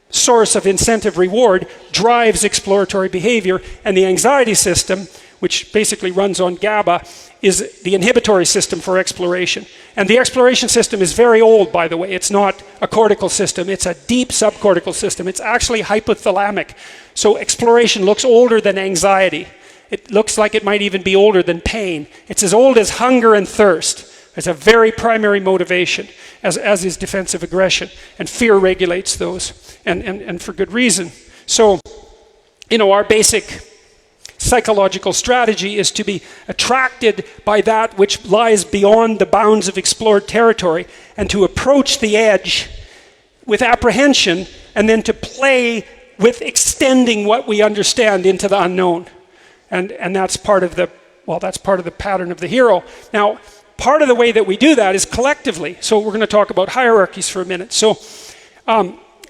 D: source of incentive reward, drives exploratory behavior. And the anxiety system, which basically runs on GABA, is the inhibitory system for exploration. And the exploration system is very old, by the way. It's not a cortical system. It's a deep subcortical system. It's actually hypothalamic. So exploration looks older than anxiety. It looks like it might even be older than pain. It's as old as hunger and thirst. It's a very primary motivation, as is defensive aggression. And fear regulates those, and for good reason. So, our basic psychological strategy is to be attracted by that which lies beyond the bounds of explored territory, and to approach the edge with apprehension, and then to play with extending what we understand into the unknown. And that's part of the pattern of the hero. Now, part of the way that we do that is collectively. So we're going to talk about hierarchies for a minute. So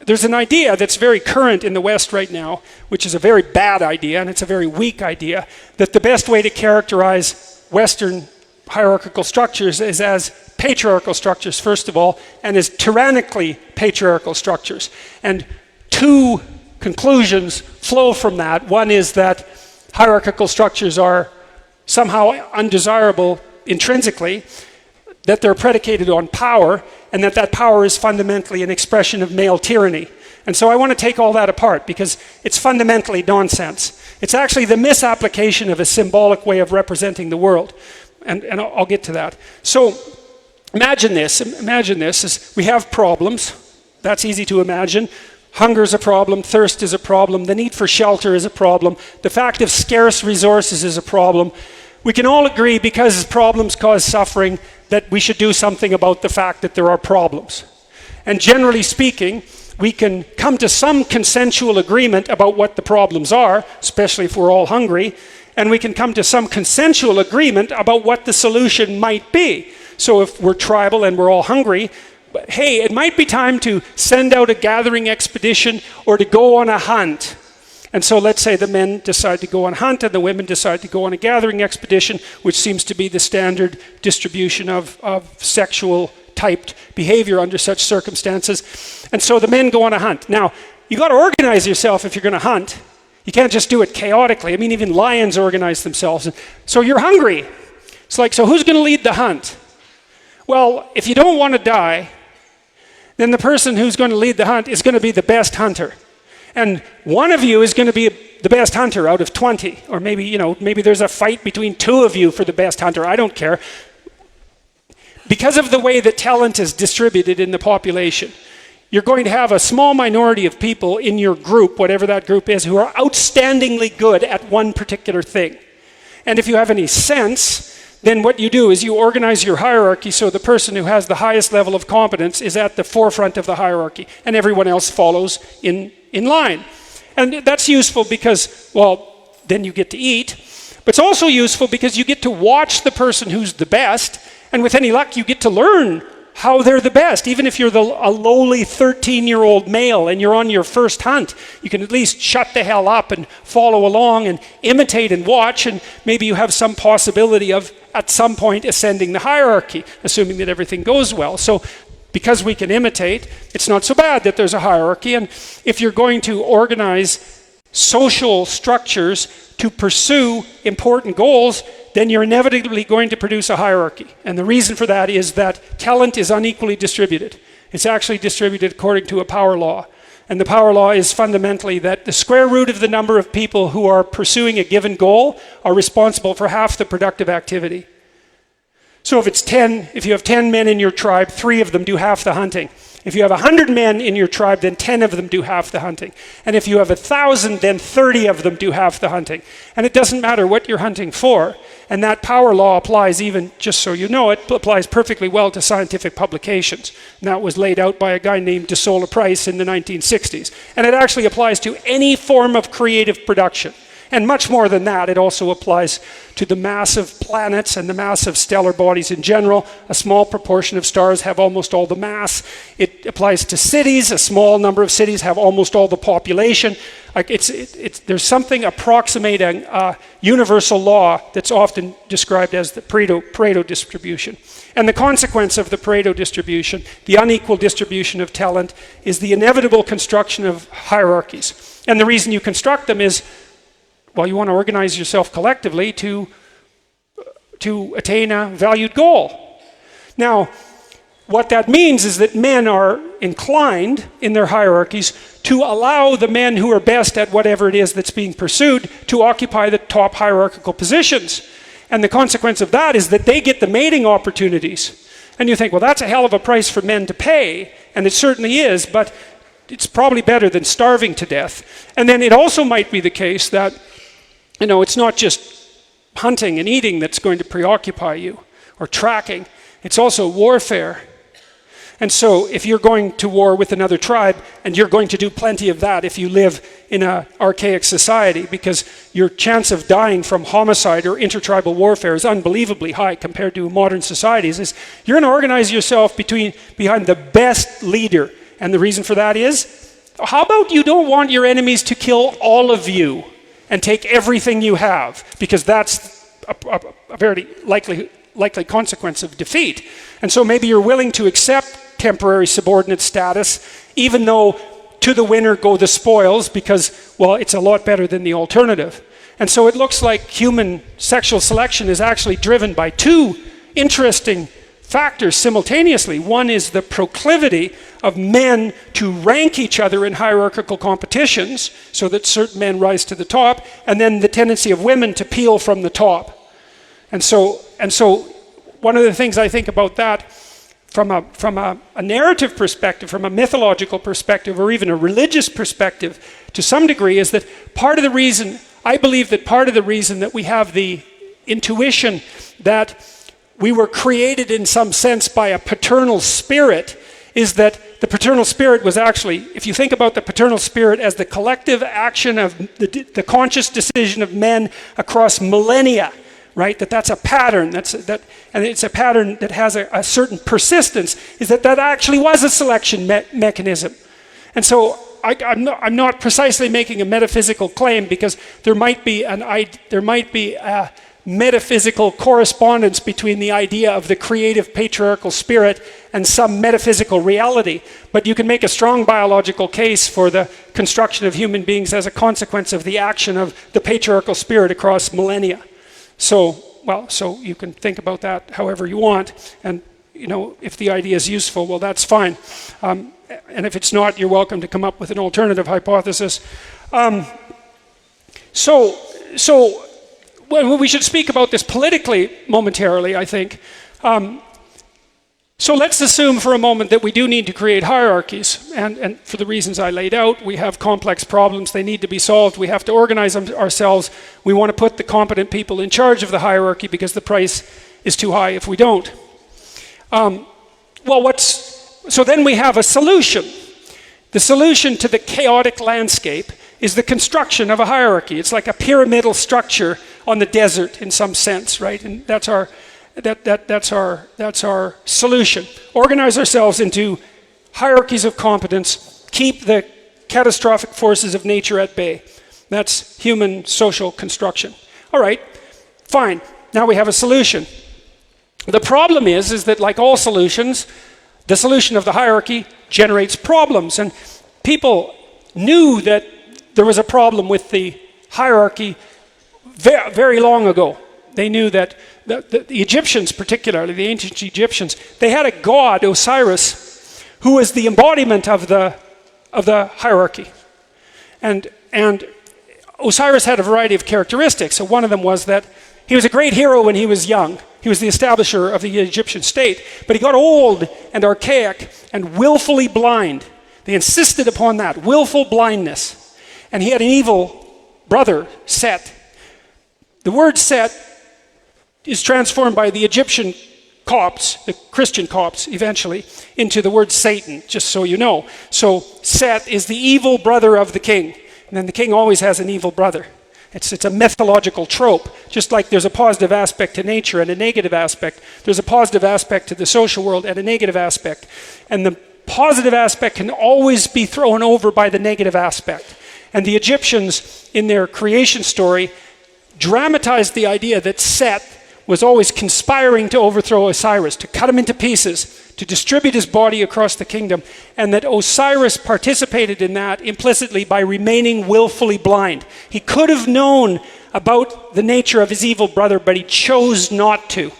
D: there's an idea that's very current in the West right now, which is a very bad idea, and it's a very weak idea, that the best way to characterize Western hierarchical structures is as patriarchal structures, first of all, and as tyrannically patriarchal structures. And two conclusions flow from that. One is that hierarchical structures are somehow undesirable intrinsically, that they're predicated on power, and that that power is fundamentally an expression of male tyranny. And so I want to take all that apart because it's fundamentally nonsense. It's actually the misapplication of a symbolic way of representing the world. And I'll get to that. So imagine this is we have problems. That's easy to imagine. Hunger is a problem, thirst is a problem, the need for shelter is a problem, the fact of scarce resources is a problem. We can all agree, because problems cause suffering, that we should do something about the fact that there are problems. And generally speaking, we can come to some consensual agreement about what the problems are, especially if we're all hungry, and we can come to some consensual agreement about what the solution might be. So if we're tribal and we're all hungry, hey, it might be time to send out a gathering expedition or to go on a hunt. And so let's say the men decide to go on a hunt and the women decide to go on a gathering expedition, which seems to be the standard distribution of sexual typed behavior under such circumstances. And so the men go on a hunt. Now, you got to organize yourself if you're going to hunt. You can't just do it chaotically. I mean, even lions organize themselves. So you're hungry. It's like, so who's going to lead the hunt? Well, if you don't want to die, then the person who's going to lead the hunt is going to be the best hunter. And one of you is going to be the best hunter out of 20. Or maybe, maybe there's a fight between two of you for the best hunter. I don't care. Because of the way that talent is distributed in the population, you're going to have a small minority of people in your group, whatever that group is, who are outstandingly good at one particular thing. And if you have any sense, then what you do is you organize your hierarchy so the person who has the highest level of competence is at the forefront of the hierarchy, and everyone else follows in line. And that's useful because, well, then you get to eat, but it's also useful because you get to watch the person who's the best, and with any luck, you get to learn how they're the best. Even if you're a lowly 13-year-old male and you're on your first hunt, you can at least shut the hell up and follow along and imitate and watch, and maybe you have some possibility of, at some point, ascending the hierarchy, assuming that everything goes well. So because we can imitate, it's not so bad that there's a hierarchy. And if you're going to organize social structures to pursue important goals, then you're inevitably going to produce a hierarchy. And the reason for that is that talent is unequally distributed. It's actually distributed according to a power law. And the power law is fundamentally that the square root of the number of people who are pursuing a given goal are responsible for half the productive activity. So if you have 10 men in your tribe, 3 of them do half the hunting. If you have 100 men in your tribe, then 10 of them do half the hunting. And if you have 1,000, then 30 of them do half the hunting. And it doesn't matter what you're hunting for. And that power law applies even, just so you know, it applies perfectly well to scientific publications. And that was laid out by a guy named de Sola Price in the 1960s. And it actually applies to any form of creative production. And much more than that, it also applies to the massive planets and the massive stellar bodies in general. A small proportion of stars have almost all the mass. It applies to cities. A small number of cities have almost all the population. There's something approximating a universal law that's often described as the Pareto distribution. And the consequence of the Pareto distribution, the unequal distribution of talent, is the inevitable construction of hierarchies. And the reason you construct them is, well, you want to organize yourself collectively to attain a valued goal. Now, what that means is that men are inclined in their hierarchies to allow the men who are best at whatever it is that's being pursued to occupy the top hierarchical positions. And the consequence of that is that they get the mating opportunities. And you think, well, that's a hell of a price for men to pay. And it certainly is, but it's probably better than starving to death. And then it also might be the case that it's not just hunting and eating that's going to preoccupy you, or tracking. It's also warfare. And so if you're going to war with another tribe, and you're going to do plenty of that if you live in an archaic society, because your chance of dying from homicide or intertribal warfare is unbelievably high compared to modern societies, is you're going to organize yourself behind the best leader. And the reason for that is, how about you don't want your enemies to kill all of you and take everything you have, because that's a very likely consequence of defeat. And so maybe you're willing to accept temporary subordinate status, even though to the winner go the spoils, because, well, it's a lot better than the alternative. And so it looks like human sexual selection is actually driven by two interesting factors simultaneously. One is the proclivity of men to rank each other in hierarchical competitions so that certain men rise to the top, and then the tendency of women to peel from the top. And so one of the things I think about that from a narrative perspective, from a mythological perspective, or even a religious perspective to some degree, is that I believe that part of the reason that we have the intuition that we were created in some sense by a paternal spirit is that the paternal spirit was actually, if you think about the paternal spirit as the collective action of the conscious decision of men across millennia, right? That's a pattern. And it's a pattern that has a certain persistence. Is that actually was a selection mechanism? And so I'm not precisely making a metaphysical claim, because there might be a metaphysical correspondence between the idea of the creative patriarchal spirit and some metaphysical reality. But you can make a strong biological case for the construction of human beings as a consequence of the action of the patriarchal spirit across millennia. So you can think about that however you want, and if the idea is useful, well, that's fine. And if it's not, you're welcome to come up with an alternative hypothesis. Well, we should speak about this politically momentarily, I think. So let's assume for a moment that we do need to create hierarchies, and for the reasons I laid out, we have complex problems, they need to be solved, we have to organize them ourselves, we want to put the competent people in charge of the hierarchy because the price is too high if we don't. So then we have a solution. The solution to the chaotic landscape is the construction of a hierarchy. It's like a pyramidal structure on the desert in some sense, right? And that's our solution. Organize ourselves into hierarchies of competence, keep the catastrophic forces of nature at bay. That's human social construction. All right, fine. Now we have a solution. The problem is that like all solutions, the solution of the hierarchy generates problems, and people knew that there was a problem with the hierarchy very long ago. They knew that the Egyptians, particularly the ancient Egyptians, they had a god, Osiris, who was the embodiment of the hierarchy. And Osiris had a variety of characteristics. So one of them was that he was a great hero when he was young. He was the establisher of the Egyptian state, but he got old and archaic and willfully blind. They insisted upon that, willful blindness. And he had an evil brother, Set. The word Set is transformed by the Egyptian Copts, the Christian Copts eventually, into the word Satan, just so you know. So Set is the evil brother of the king. And then the king always has an evil brother. It's a mythological trope. Just like there's a positive aspect to nature and a negative aspect, there's a positive aspect to the social world and a negative aspect. And the positive aspect can always be thrown over by the negative aspect. And the Egyptians, in their creation story, dramatized the idea that Set was always conspiring to overthrow Osiris, to cut him into pieces, to distribute his body across the kingdom, and that Osiris participated in that implicitly by remaining willfully blind. He could have known about the nature of his evil brother, but he chose not to.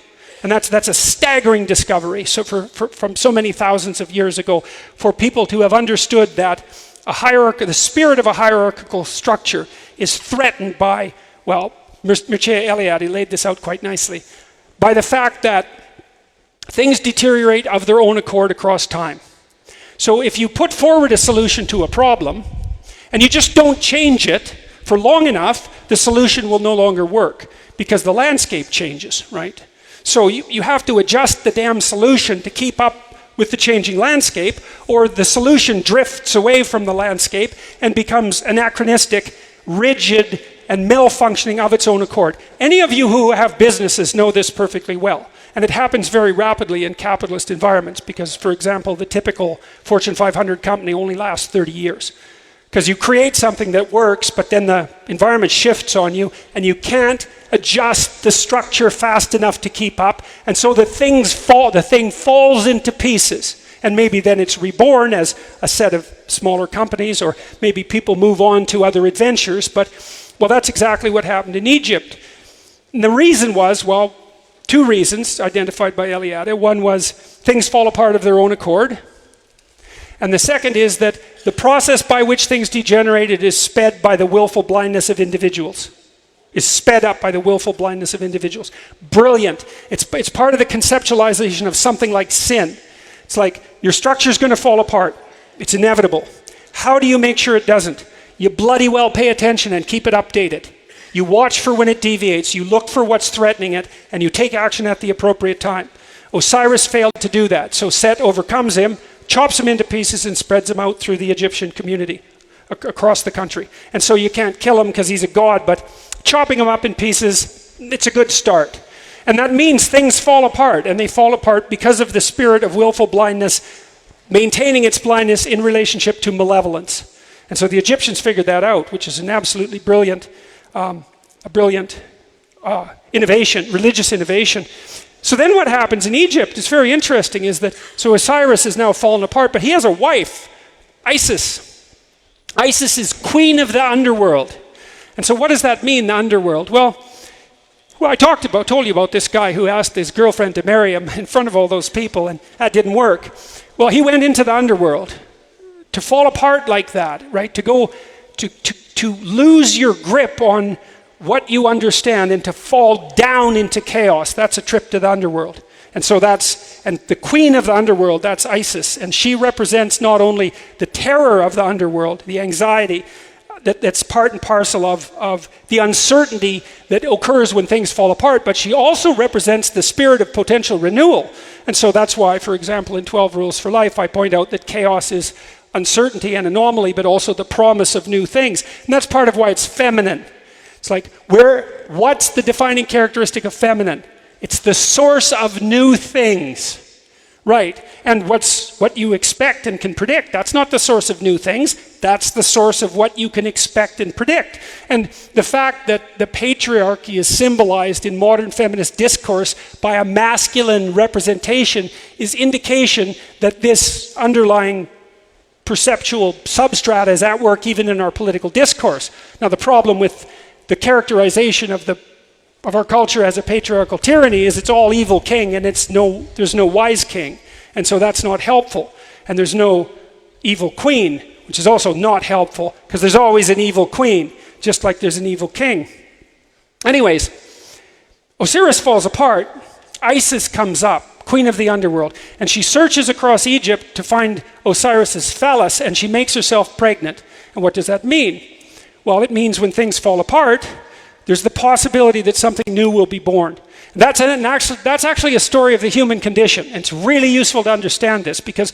D: And that's a staggering discovery. So from so many thousands of years ago, for people to have understood that the spirit of a hierarchical structure is threatened by, well, Mircea Eliade laid this out quite nicely, by the fact that things deteriorate of their own accord across time. So if you put forward a solution to a problem, and you just don't change it for long enough, the solution will no longer work, because the landscape changes, right? So you have to adjust the damn solution to keep up with the changing landscape, or the solution drifts away from the landscape and becomes anachronistic, rigid, and malfunctioning of its own accord. Any of you who have businesses know this perfectly well. And it happens very rapidly in capitalist environments because, for example, the typical Fortune 500 company only lasts 30 years. Because you create something that works, but then the environment shifts on you, and you can't adjust the structure fast enough to keep up, and so the thing falls into pieces. And maybe then it's reborn as a set of smaller companies, or maybe people move on to other adventures, but, well, that's exactly what happened in Egypt. And the reason was, well, two reasons identified by Eliade. One was things fall apart of their own accord. And the second is that the process by which things degenerated is sped by the willful blindness of individuals. Is sped up by the willful blindness of individuals. Brilliant. It's part of the conceptualization of something like sin. It's like your structure's going to fall apart. It's inevitable. How do you make sure it doesn't? You bloody well pay attention and keep it updated. You watch for when it deviates, you look for what's threatening it, and you take action at the appropriate time. Osiris failed to do that, so Set overcomes him, chops him into pieces, and spreads him out through the Egyptian community across the country. And so you can't kill him because he's a god, but chopping him up in pieces, it's a good start. And that means things fall apart, and they fall apart because of the spirit of willful blindness, maintaining its blindness in relationship to malevolence. And so the Egyptians figured that out, which is an absolutely brilliant innovation, religious innovation. So then what happens in Egypt is very interesting, is that, so Osiris is now fallen apart, but he has a wife, Isis. Isis is queen of the underworld. And so what does that mean, the underworld? Well, I told you about this guy who asked his girlfriend to marry him in front of all those people, and that didn't work. Well, he went into the underworld. To fall apart like that, right? To go, to lose your grip on what you understand and to fall down into chaos. That's a trip to the underworld. And so and the queen of the underworld, that's Isis. And she represents not only the terror of the underworld, the anxiety that's part and parcel of the uncertainty that occurs when things fall apart, but she also represents the spirit of potential renewal. And so that's why, for example, in 12 Rules for Life, I point out that chaos is uncertainty and anomaly, but also the promise of new things. And that's part of why it's feminine. It's like, what's the defining characteristic of feminine? It's the source of new things, right? And what you expect and can predict, that's not the source of new things. That's the source of what you can expect and predict. And the fact that the patriarchy is symbolized in modern feminist discourse by a masculine representation is indication that this underlying perceptual substrata is at work even in our political discourse. Now, the problem with the characterization of our culture as a patriarchal tyranny is it's all evil king, and there's no wise king, and so that's not helpful. And there's no evil queen, which is also not helpful, because there's always an evil queen, just like there's an evil king. Anyways, Osiris falls apart. Isis comes up, queen of the underworld, and she searches across Egypt to find Osiris's phallus, and she makes herself pregnant. And what does that mean? Well, it means when things fall apart, there's the possibility that something new will be born. That's actually a story of the human condition. And it's really useful to understand this, because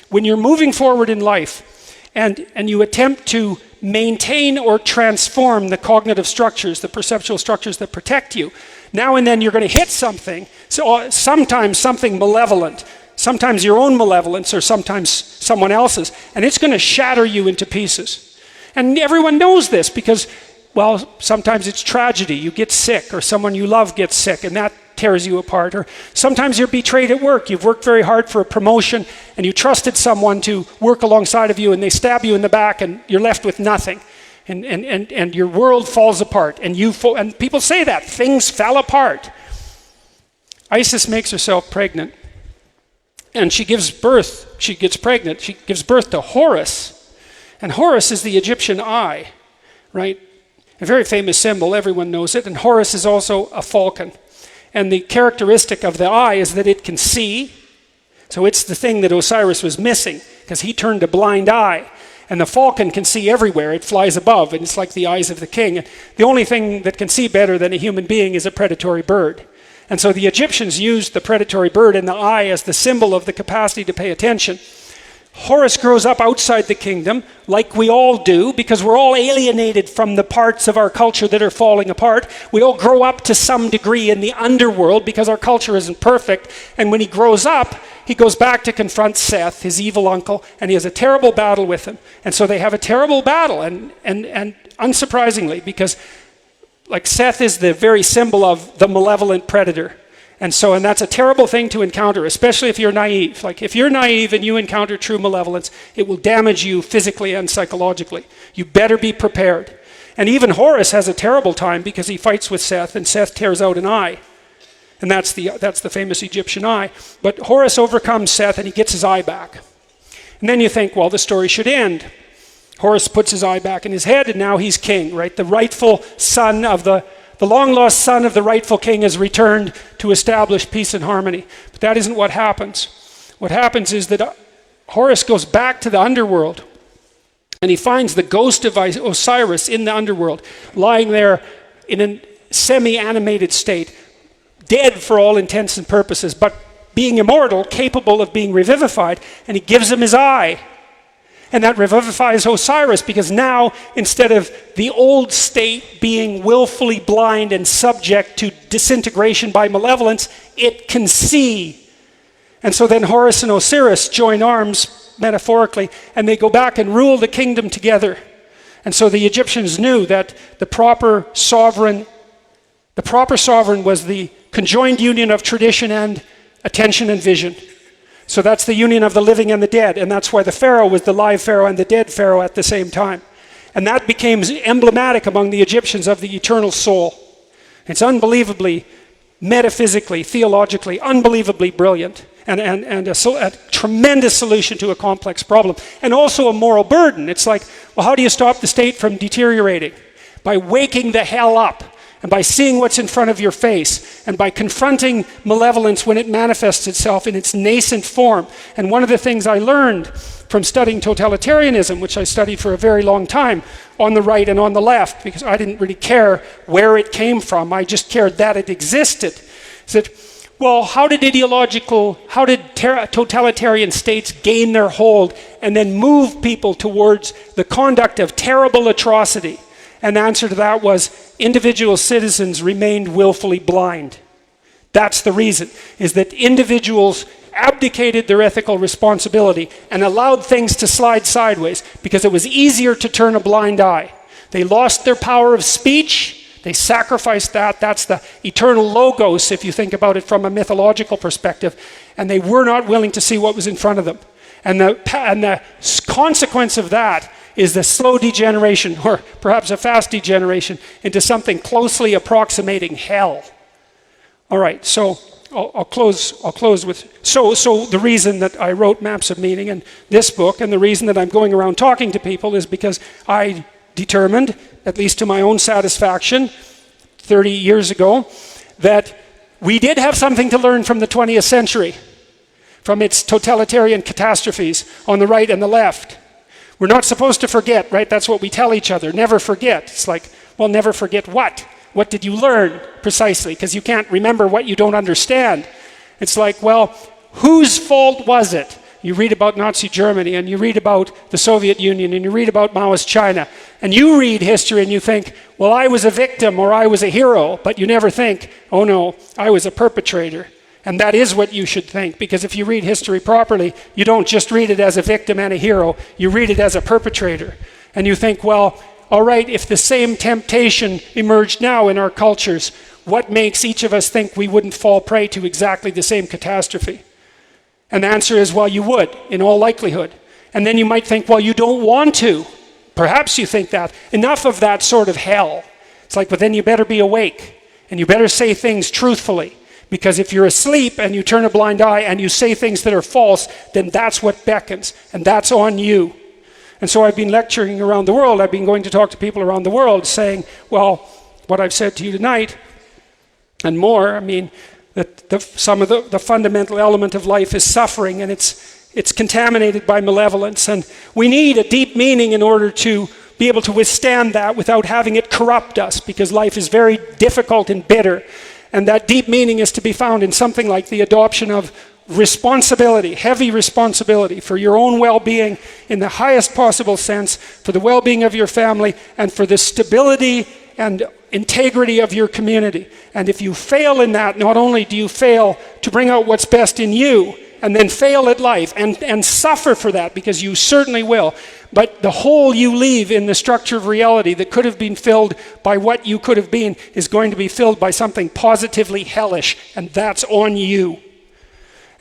D: when you're moving forward in life and you attempt to maintain or transform the cognitive structures, the perceptual structures that protect you, now and then you're going to hit something. So sometimes something malevolent, sometimes your own malevolence, or sometimes someone else's, and it's going to shatter you into pieces. And everyone knows this because, well, sometimes it's tragedy. You get sick, or someone you love gets sick, and that tears you apart. Or sometimes you're betrayed at work. You've worked very hard for a promotion, and you trusted someone to work alongside of you, and they stab you in the back, and you're left with nothing. And your world falls apart. And people say that. Things fell apart. Isis makes herself pregnant. And she gives birth. She gets pregnant. She gives birth to Horus. And Horus is the Egyptian eye, right? A very famous symbol, everyone knows it. And Horus is also a falcon. And the characteristic of the eye is that it can see. So it's the thing that Osiris was missing, because he turned a blind eye. And the falcon can see everywhere. It flies above, and it's like the eyes of the king. And the only thing that can see better than a human being is a predatory bird. And so the Egyptians used the predatory bird in the eye as the symbol of the capacity to pay attention. Horus grows up outside the kingdom, like we all do, because we're all alienated from the parts of our culture that are falling apart. We all grow up to some degree in the underworld because our culture isn't perfect. And when he grows up, he goes back to confront Seth, his evil uncle, and he has a terrible battle with him. And so they have a terrible battle, and unsurprisingly, because like Seth is the very symbol of the malevolent predator. And that's a terrible thing to encounter, especially if you're naive. Like if you're naive and you encounter true malevolence, it will damage you physically and psychologically. You better be prepared. And even Horus has a terrible time because he fights with Seth and Seth tears out an eye. And that's the famous Egyptian eye. But Horus overcomes Seth and he gets his eye back. And then you think, well, the story should end. Horus puts his eye back in his head and now he's king, right? The rightful son of the long-lost son of the rightful king has returned to establish peace and harmony. But that isn't what happens. What happens is that Horus goes back to the underworld and he finds the ghost of Osiris in the underworld, lying there in a semi-animated state, dead for all intents and purposes, but being immortal, capable of being revivified, and he gives him his eye. And that revivifies Osiris because now, instead of the old state being willfully blind and subject to disintegration by malevolence, it can see. And so then Horus and Osiris join arms, metaphorically, and they go back and rule the kingdom together. And so the Egyptians knew that the proper sovereign was the conjoined union of tradition and attention and vision. So that's the union of the living and the dead, and that's why the pharaoh was the live pharaoh and the dead pharaoh at the same time. And that became emblematic among the Egyptians of the eternal soul. It's unbelievably, metaphysically, theologically, unbelievably brilliant, and a tremendous solution to a complex problem, and also a moral burden. It's like, well, how do you stop the state from deteriorating? By waking the hell up. And by seeing what's in front of your face, and by confronting malevolence when it manifests itself in its nascent form. And one of the things I learned from studying totalitarianism, which I studied for a very long time, on the right and on the left, because I didn't really care where it came from, I just cared that it existed, is that, well, how did totalitarian states gain their hold and then move people towards the conduct of terrible atrocity? And the answer to that was individual citizens remained willfully blind. That's the reason, is that individuals abdicated their ethical responsibility and allowed things to slide sideways because it was easier to turn a blind eye. They lost their power of speech. They sacrificed that. That's the eternal logos, if you think about it from a mythological perspective. And they were not willing to see what was in front of them. And the consequence of that is the slow degeneration, or perhaps a fast degeneration, into something closely approximating hell. All right, so I'll close with, so the reason that I wrote Maps of Meaning in this book, and the reason that I'm going around talking to people, is because I determined, at least to my own satisfaction, 30 years ago, that we did have something to learn from the 20th century, from its totalitarian catastrophes on the right and the left. We're not supposed to forget, right? That's what we tell each other. Never forget. It's like, well, never forget what? What did you learn precisely? Because you can't remember what you don't understand. It's like, well, whose fault was it? You read about Nazi Germany, and you read about the Soviet Union, and you read about Maoist China, and you read history and you think, well, I was a victim or I was a hero, but you never think, oh no, I was a perpetrator. And that is what you should think, because if you read history properly, you don't just read it as a victim and a hero, you read it as a perpetrator. And you think, well, all right, if the same temptation emerged now in our cultures, what makes each of us think we wouldn't fall prey to exactly the same catastrophe? And the answer is, well, you would, in all likelihood. And then you might think, well, you don't want to. Perhaps you think that. Enough of that sort of hell. It's like, but then you better be awake, and you better say things truthfully. Because if you're asleep and you turn a blind eye and you say things that are false, then that's what beckons, and that's on you. And so I've been lecturing around the world. I've been going to talk to people around the world saying, well, what I've said to you tonight and more, I mean, that some of the fundamental element of life is suffering, and it's contaminated by malevolence. And we need a deep meaning in order to be able to withstand that without having it corrupt us, because life is very difficult and bitter. And that deep meaning is to be found in something like the adoption of responsibility, heavy responsibility for your own well-being in the highest possible sense, for the well-being of your family, and for the stability and integrity of your community. And if you fail in that, not only do you fail to bring out what's best in you, and then fail at life, and suffer for that, because you certainly will, but the hole you leave in the structure of reality that could have been filled by what you could have been is going to be filled by something positively hellish, and that's on you.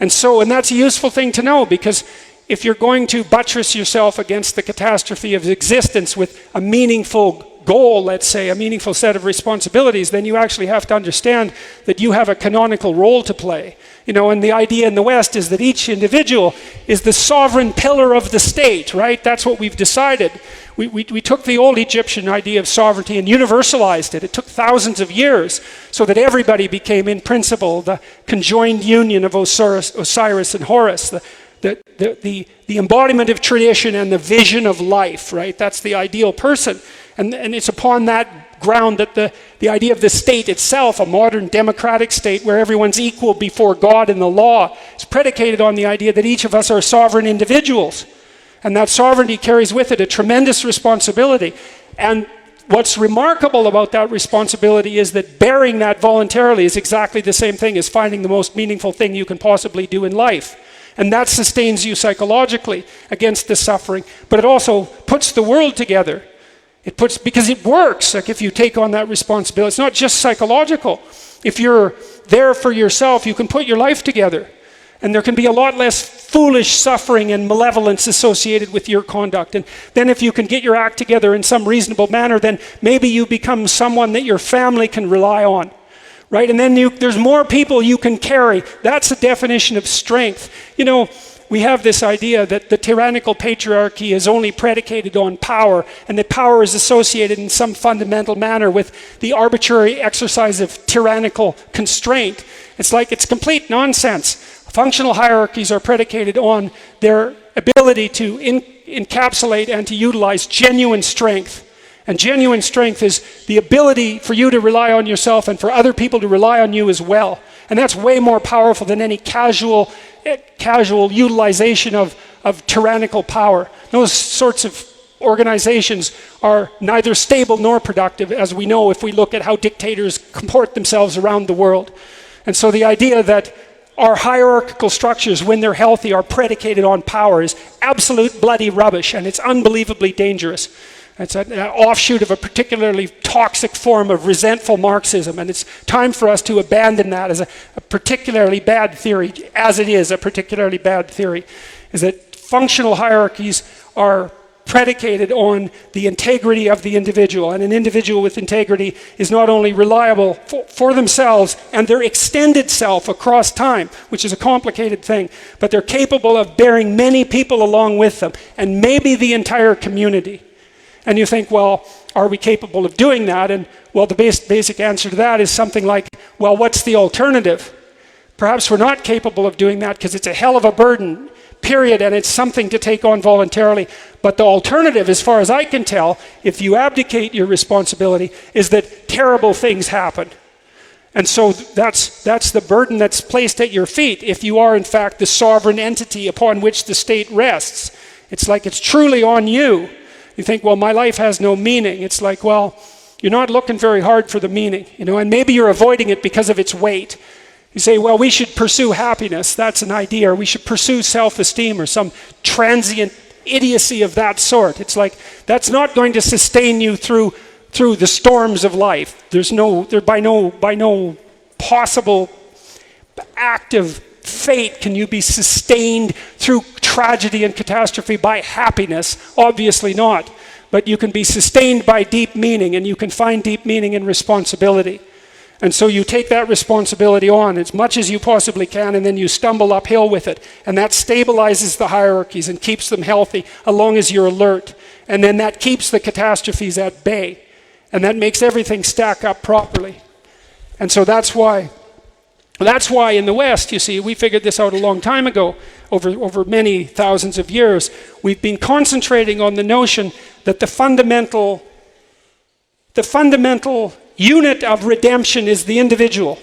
D: And that's a useful thing to know, because if you're going to buttress yourself against the catastrophe of existence with a meaningful goal, let's say, a meaningful set of responsibilities, then you actually have to understand that you have a canonical role to play. And the idea in the West is that each individual is the sovereign pillar of the state, right? That's what we've decided. We took the old Egyptian idea of sovereignty and universalized it. It took thousands of years so that everybody became, in principle, the conjoined union of Osiris and Horus, the embodiment of tradition and the vision of life, right? That's the ideal person. And it's upon that ground that the idea of the state itself, a modern democratic state where everyone's equal before God and the law, is predicated on the idea that each of us are sovereign individuals. And that sovereignty carries with it a tremendous responsibility. And what's remarkable about that responsibility is that bearing that voluntarily is exactly the same thing as finding the most meaningful thing you can possibly do in life. And that sustains you psychologically against the suffering, but it also puts the world together. Because it works, like if you take on that responsibility. It's not just psychological. If you're there for yourself, you can put your life together. And there can be a lot less foolish suffering and malevolence associated with your conduct. And then if you can get your act together in some reasonable manner, then maybe you become someone that your family can rely on. Right? And then there's more people you can carry. That's a definition of strength. We have this idea that the tyrannical patriarchy is only predicated on power, and that power is associated in some fundamental manner with the arbitrary exercise of tyrannical constraint. It's complete nonsense. Functional hierarchies are predicated on their ability to encapsulate and to utilize genuine strength. And genuine strength is the ability for you to rely on yourself and for other people to rely on you as well. And that's way more powerful than any casual utilization of tyrannical power. Those sorts of organizations are neither stable nor productive, as we know if we look at how dictators comport themselves around the world. And so the idea that our hierarchical structures, when they're healthy, are predicated on power is absolute bloody rubbish, and it's unbelievably dangerous. It's an offshoot of a particularly toxic form of resentful Marxism, and it's time for us to abandon that as a particularly bad theory, as it is a particularly bad theory, is that functional hierarchies are predicated on the integrity of the individual, and an individual with integrity is not only reliable for themselves and their extended self across time, which is a complicated thing, but they're capable of bearing many people along with them, and maybe the entire community. And you think, well, are we capable of doing that? And well, the basic answer to that is something like, well, what's the alternative? Perhaps we're not capable of doing that because it's a hell of a burden, period, and it's something to take on voluntarily. But the alternative, as far as I can tell, if you abdicate your responsibility, is that terrible things happen. And so that's the burden that's placed at your feet if you are, in fact, the sovereign entity upon which the state rests. It's like it's truly on you. You think, well, my life has no meaning. It's like, well, you're not looking very hard for the meaning, and maybe you're avoiding it because of its weight. You say, well, we should pursue happiness. That's an idea. Or we should pursue self-esteem or some transient idiocy of that sort. It's like, that's not going to sustain you through the storms of life. By no possible act of fate can you be sustained through tragedy and catastrophe by happiness. Obviously not. But you can be sustained by deep meaning, and you can find deep meaning in responsibility. And so you take that responsibility on as much as you possibly can, and then you stumble uphill with it. And that stabilizes the hierarchies and keeps them healthy as long as you're alert. And then that keeps the catastrophes at bay. And that makes everything stack up properly. And so that's why in the West, you see, we figured this out a long time ago, over many thousands of years. We've been concentrating on the notion that the fundamental unit of redemption is the individual.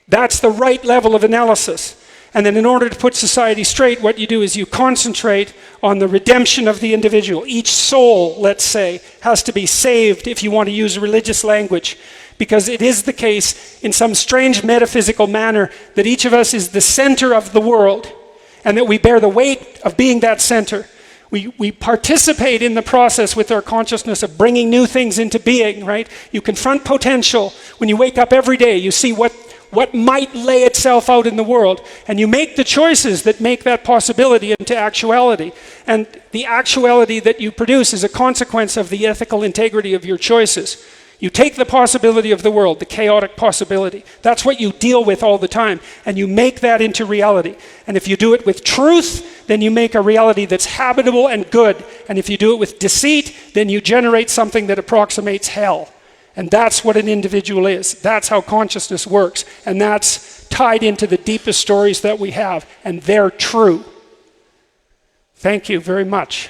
D: That's the right level of analysis. And then in order to put society straight, what you do is you concentrate on the redemption of the individual. Each soul, let's say, has to be saved, if you want to use religious language, because it is the case in some strange metaphysical manner that each of us is the center of the world and that we bear the weight of being that center. We participate in the process with our consciousness of bringing new things into being, right? You confront potential. When you wake up every day, you see what might lay itself out in the world, and you make the choices that make that possibility into actuality. And the actuality that you produce is a consequence of the ethical integrity of your choices. You take the possibility of the world, the chaotic possibility. That's what you deal with all the time, and you make that into reality. And if you do it with truth, then you make a reality that's habitable and good. And if you do it with deceit, then you generate something that approximates hell. And that's what an individual is. That's how consciousness works. And that's tied into the deepest stories that we have. And they're true. Thank you very much.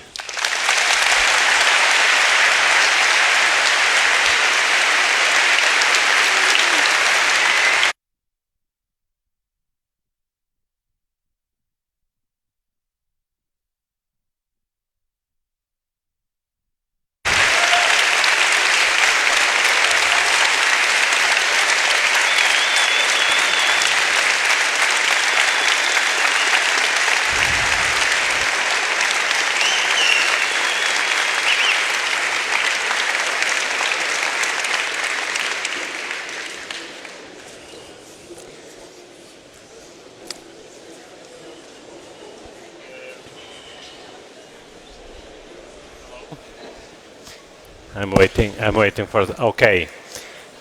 B: I'm waiting for okay.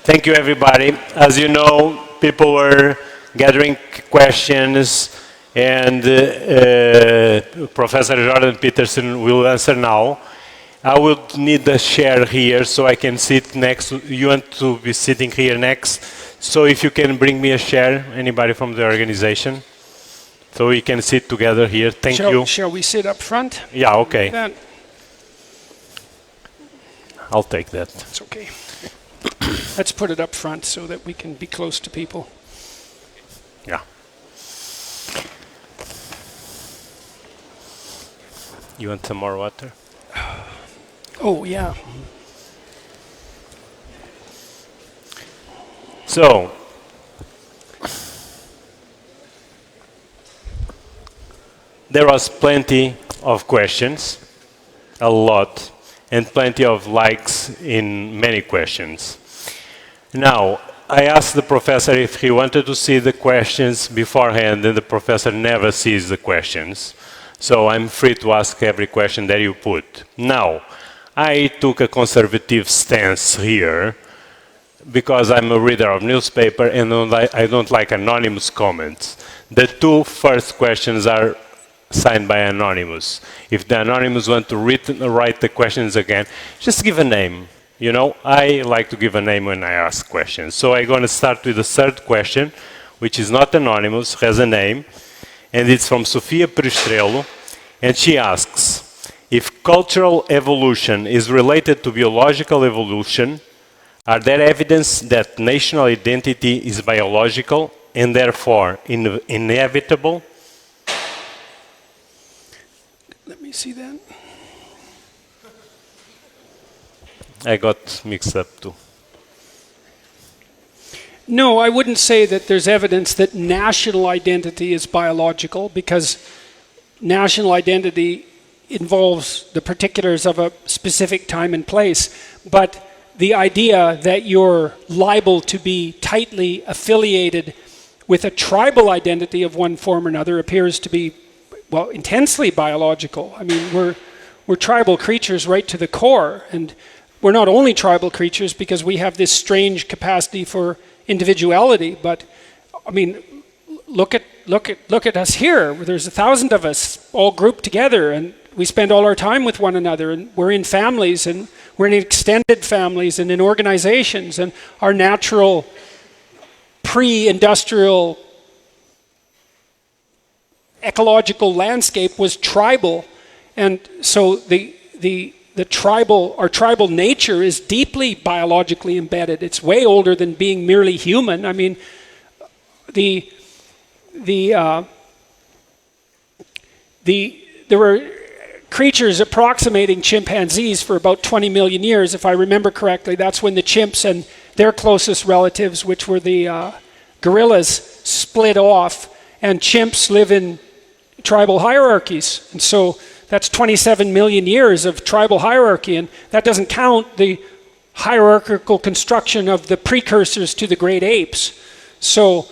B: Thank you, everybody. As you know, people were gathering questions, and Professor Jordan Peterson will answer now. I would need a chair here so I can sit next. You want to be sitting here next? So if you can bring me a chair, anybody from the organization, so we can sit together here. Thank you.
D: Shall we sit up front?
B: Yeah, okay.
D: Like
B: I'll take that.
D: It's okay. Let's put it up front so that we can be close to people.
B: Yeah. You want some more water?
D: Oh, yeah.
B: So, there was plenty of questions, a lot, and plenty of likes in many questions. Now, I asked the professor if he wanted to see the questions beforehand, and the professor never sees the questions. So I'm free to ask every question that you put. Now, I took a conservative stance here because I'm a reader of newspaper and I don't like anonymous comments. The two first questions are signed by anonymous. If the anonymous want to write the questions again, just give a name. You know, I like to give a name when I ask questions. So I'm going to start with the third question, which is not anonymous, has a name, and it's from Sofia Perestrello, and she asks, if cultural evolution is related to biological evolution, are there evidence that national identity is biological and therefore inevitable?
D: Let me see that.
B: I got mixed up too.
D: No, I wouldn't say that there's evidence that national identity is biological, because national identity involves the particulars of a specific time and place. But the idea that you're liable to be tightly affiliated with a tribal identity of one form or another appears to be, well, intensely biological. I mean, we're tribal creatures right to the core, and we're not only tribal creatures because we have this strange capacity for individuality, but I mean, look at us here. There's 1,000 of us all grouped together, and we spend all our time with one another, and we're in families, and we're in extended families and in organizations, and our natural pre-industrial ecological landscape was tribal. And so our tribal nature is deeply biologically embedded. It's way older than being merely human. I mean, there were creatures approximating chimpanzees for about 20 million years, if I remember correctly. That's when the chimps and their closest relatives, which were the gorillas, split off, and chimps live in tribal hierarchies. And so that's 27 million years of tribal hierarchy, and that doesn't count the hierarchical construction of the precursors to the great apes. So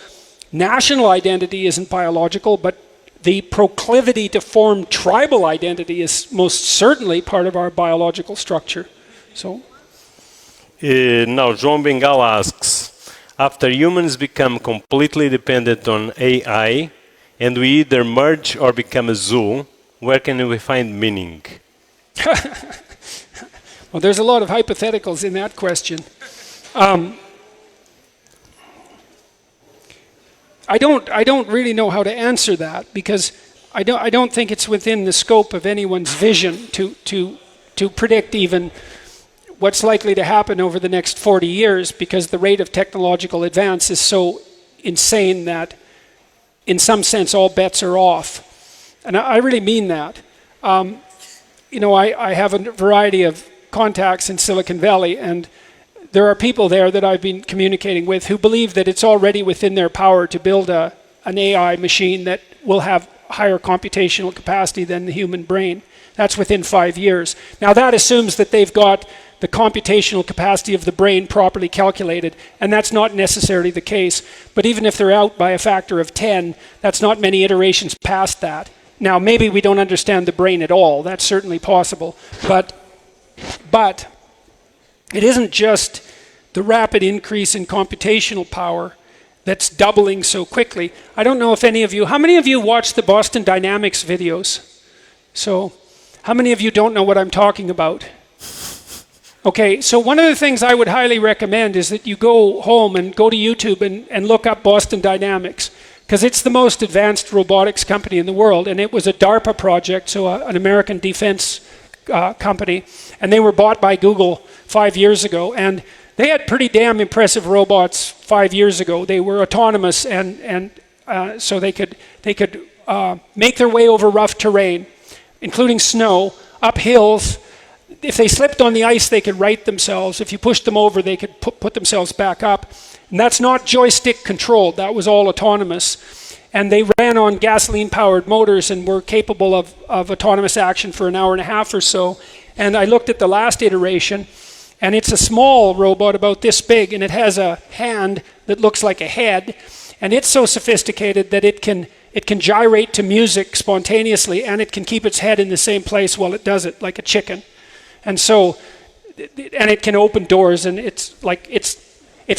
D: national identity isn't biological, but the proclivity to form tribal identity is most certainly part of our biological structure. So
B: now João Bengal asks, after humans become completely dependent on AI and we either merge or become a zoo, where can we find meaning?
D: Well, there's a lot of hypotheticals in that question. I don't really know how to answer that, because I don't think it's within the scope of anyone's vision to predict even what's likely to happen over the next 40 years, because the rate of technological advance is so insane that in some sense all bets are off. And I really mean that. I have a variety of contacts in Silicon Valley, and there are people there that I've been communicating with who believe that it's already within their power to build an AI machine that will have higher computational capacity than the human brain. That's within 5 years. Now that assumes that they've got the computational capacity of the brain properly calculated, and that's not necessarily the case. But even if they're out by a factor of 10, that's not many iterations past that. Now maybe we don't understand the brain at all. That's certainly possible. But it isn't just the rapid increase in computational power that's doubling so quickly. I don't know if how many of you watched the Boston Dynamics videos? So, how many of you don't know what I'm talking about? Okay, so one of the things I would highly recommend is that you go home and go to YouTube and look up Boston Dynamics, because it's the most advanced robotics company in the world, and it was a DARPA project, so an American defense company, and they were bought by Google 5 years ago, and they had pretty damn impressive robots 5 years ago. They were autonomous, and so they could make their way over rough terrain, including snow, up hills. If they slipped on the ice, they could right themselves. If you pushed them over, they could put themselves back up. And that's not joystick controlled. That was all autonomous. And they ran on gasoline-powered motors and were capable of autonomous action for an hour and a half or so. And I looked at the last iteration, and it's a small robot about this big, and it has a hand that looks like a head. And it's so sophisticated that it can gyrate to music spontaneously, and it can keep its head in the same place while it does it, like a chicken. And so, and it can open doors, and it's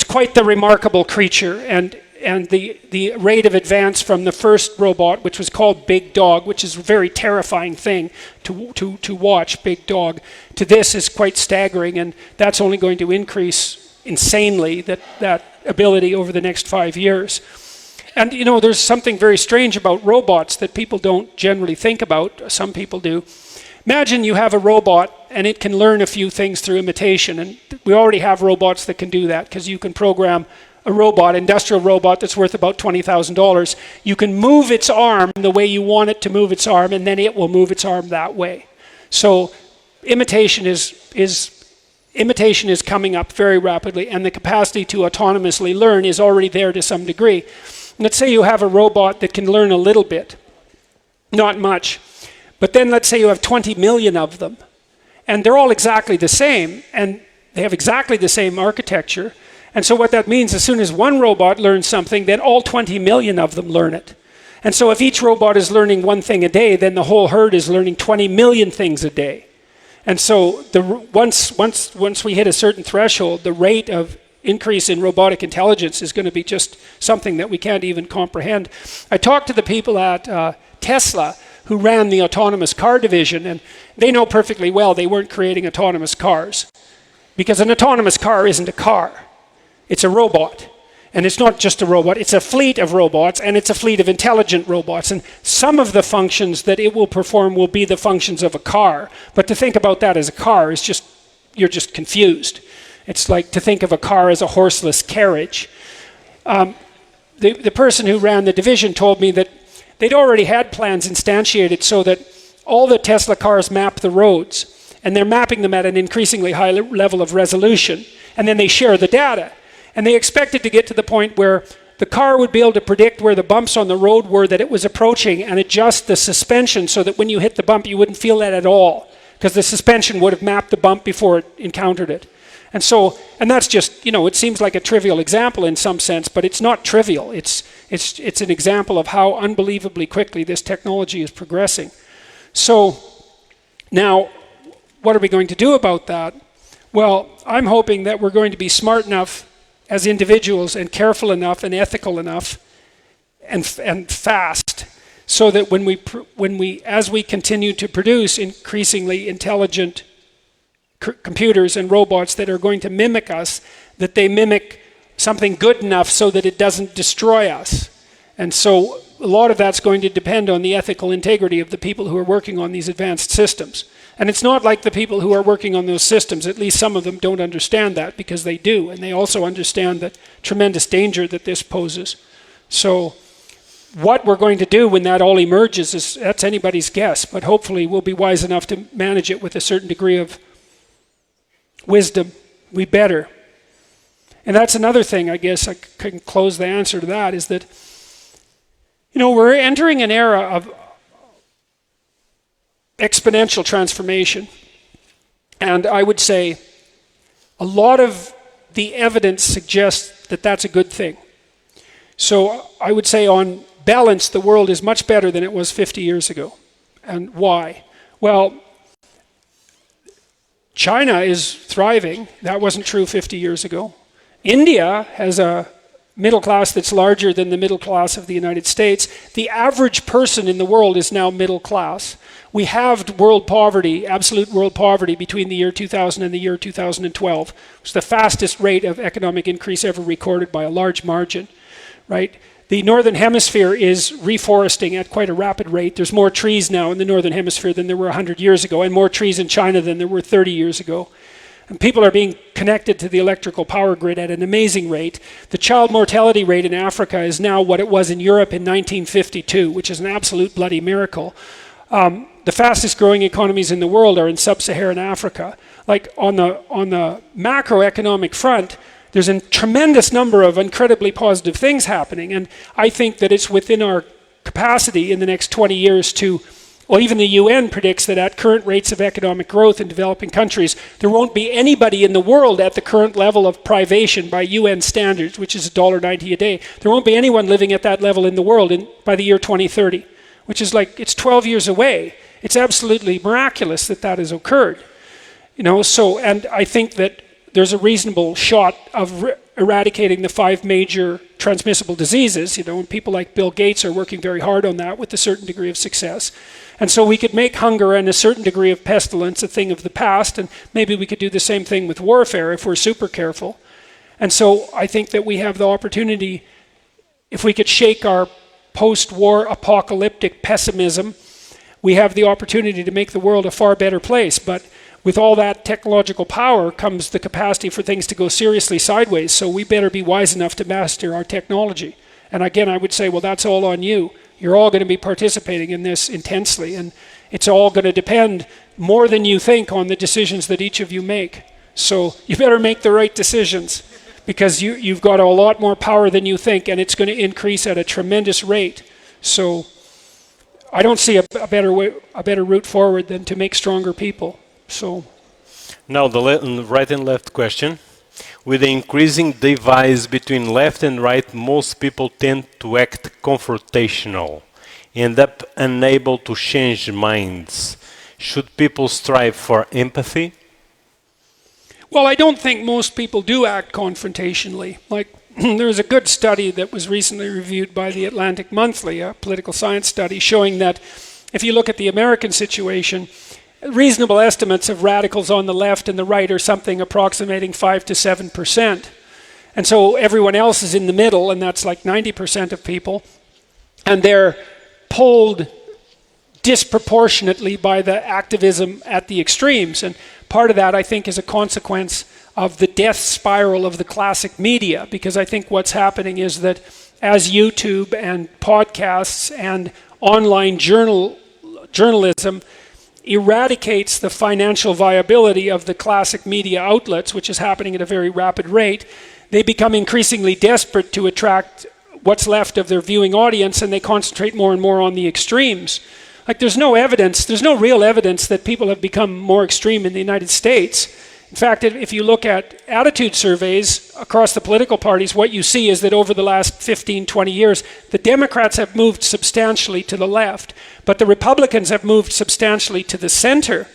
D: quite the remarkable creature. And the rate of advance from the first robot, which was called Big Dog, which is a very terrifying thing to watch, Big Dog, to this is quite staggering, and that's only going to increase insanely, that ability over the next 5 years. And there's something very strange about robots that people don't generally think about. Some people do. Imagine you have a robot and it can learn a few things through imitation, and we already have robots that can do that, because you can program a robot, industrial robot that's worth about $20,000. You can move its arm the way you want it to move its arm, and then it will move its arm that way. So imitation is coming up very rapidly, and the capacity to autonomously learn is already there to some degree. Let's say you have a robot that can learn a little bit, not much. But then let's say you have 20 million of them, and they're all exactly the same, and they have exactly the same architecture. And so what that means, as soon as one robot learns something, then all 20 million of them learn it. And so if each robot is learning one thing a day, then the whole herd is learning 20 million things a day. And so once we hit a certain threshold, the rate of increase in robotic intelligence is going to be just something that we can't even comprehend. I talked to the people at Tesla who ran the autonomous car division, and they know perfectly well they weren't creating autonomous cars, because an autonomous car isn't a car. It's a robot. And it's not just a robot, it's a fleet of robots, and it's a fleet of intelligent robots. And some of the functions that it will perform will be the functions of a car. But to think about that as a car is just, you're just confused. It's like to think of a car as a horseless carriage. the person who ran the division told me that they'd already had plans instantiated so that all the Tesla cars map the roads, and they're mapping them at an increasingly high level of resolution, and then they share the data. And they expected to get to the point where the car would be able to predict where the bumps on the road were that it was approaching and adjust the suspension so that when you hit the bump, you wouldn't feel that at all, because the suspension would have mapped the bump before it encountered it. And so, and that's just, it seems like a trivial example in some sense, but it's not trivial. It's an example of how unbelievably quickly this technology is progressing. So now, what are we going to do about that? Well, I'm hoping that we're going to be smart enough as individuals and careful enough and ethical enough and fast, so that as we continue to produce increasingly intelligent computers and robots that are going to mimic us, that they mimic something good enough so that it doesn't destroy us. And so a lot of that's going to depend on the ethical integrity of the people who are working on these advanced systems. And it's not like the people who are working on those systems, at least some of them don't understand that, because they do, and they also understand the tremendous danger that this poses. So what we're going to do when that all emerges, that's anybody's guess, but hopefully we'll be wise enough to manage it with a certain degree of wisdom. We better. And that's another thing, I guess I can close the answer to that, is that we're entering an era of exponential transformation. And I would say a lot of the evidence suggests that that's a good thing. So I would say on balance, the world is much better than it was 50 years ago. And why? Well, China is thriving. That wasn't true 50 years ago. India has a middle class that's larger than the middle class of the United States. The average person in the world is now middle class. We halved world poverty, absolute world poverty, between the year 2000 and the year 2012. It was the fastest rate of economic increase ever recorded by a large margin, right? The Northern Hemisphere is reforesting at quite a rapid rate. There's more trees now in the Northern Hemisphere than there were 100 years ago, and more trees in China than there were 30 years ago. And people are being connected to the electrical power grid at an amazing rate. The child mortality rate in Africa is now what it was in Europe in 1952, which is an absolute bloody miracle. The fastest growing economies in the world are in sub-Saharan Africa. Like on the macroeconomic front, there's a tremendous number of incredibly positive things happening. And I think that it's within our capacity in the next 20 years to, well, even the UN predicts that at current rates of economic growth in developing countries, there won't be anybody in the world at the current level of privation by UN standards, which is $1.90 a day. There won't be anyone living at that level in the world by the year 2030, which is like, it's 12 years away. It's absolutely miraculous that that has occurred. So, and I think that there's a reasonable shot of eradicating the 5 major transmissible diseases, and people like Bill Gates are working very hard on that with a certain degree of success. And so we could make hunger and a certain degree of pestilence a thing of the past, and maybe we could do the same thing with warfare if we're super careful. And so I think that we have the opportunity, if we could shake our post-war apocalyptic pessimism, we have the opportunity to make the world a far better place. But with all that technological power comes the capacity for things to go seriously sideways, so we better be wise enough to master our technology. And again, I would say, well, that's all on you. You're all going to be participating in this intensely, and it's all going to depend more than you think on the decisions that each of you make. So you better make the right decisions, because you've got a lot more power than you think, and it's going to increase at a tremendous rate. So I don't see a better route forward than to make stronger people. So
B: now the right and left question. With the increasing divide between left and right, most people tend to act confrontational, end up unable to change minds. Should people strive for empathy?
D: Well, I don't think most people do act confrontationally. Like, there was a good study that was recently reviewed by the Atlantic Monthly, a political science study, showing that if you look at the American situation, reasonable estimates of radicals on the left and the right are something approximating 5 to 7%. And so everyone else is in the middle, and that's like 90% of people. And they're polled disproportionately by the activism at the extremes. And part of that, I think, is a consequence of the death spiral of the classic media, because I think what's happening is that as YouTube and podcasts and online journalism eradicates the financial viability of the classic media outlets, which is happening at a very rapid rate, they become increasingly desperate to attract what's left of their viewing audience, and they concentrate more and more on the extremes. Like, there's no real evidence that people have become more extreme in the United States. In fact, if you look at attitude surveys across the political parties, what you see is that over the last 15, 20 years, the Democrats have moved substantially to the left, but the Republicans have moved substantially to the center.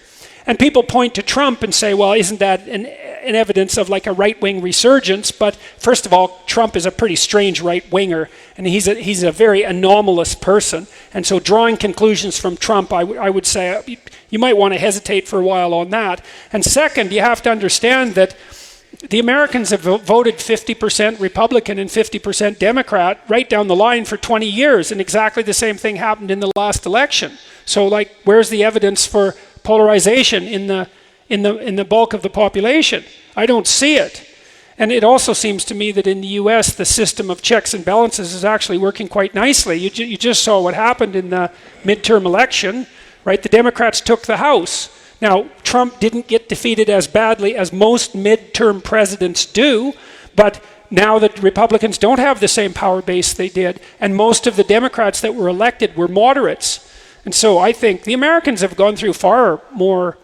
D: And people point to Trump and say, well, isn't that an evidence of like a right-wing resurgence? But first of all, Trump is a pretty strange right-winger, and he's a very anomalous person. And so drawing conclusions from Trump, I would say, you might want to hesitate for a while on that. And second, you have to understand that the Americans have voted 50% Republican and 50% Democrat right down the line for 20 years, and exactly the same thing happened in the last election. So, like, where's the evidence for polarization in the bulk of the population? I don't see it. And it also seems to me that in the US, the system of checks and balances is actually working quite nicely. You just saw what happened in the midterm election, right? The Democrats took the House. Now, Trump didn't get defeated as badly as most midterm presidents do, but now that Republicans don't have the same power base they did, and most of the Democrats that were elected were moderates. And so I think the Americans have gone through far more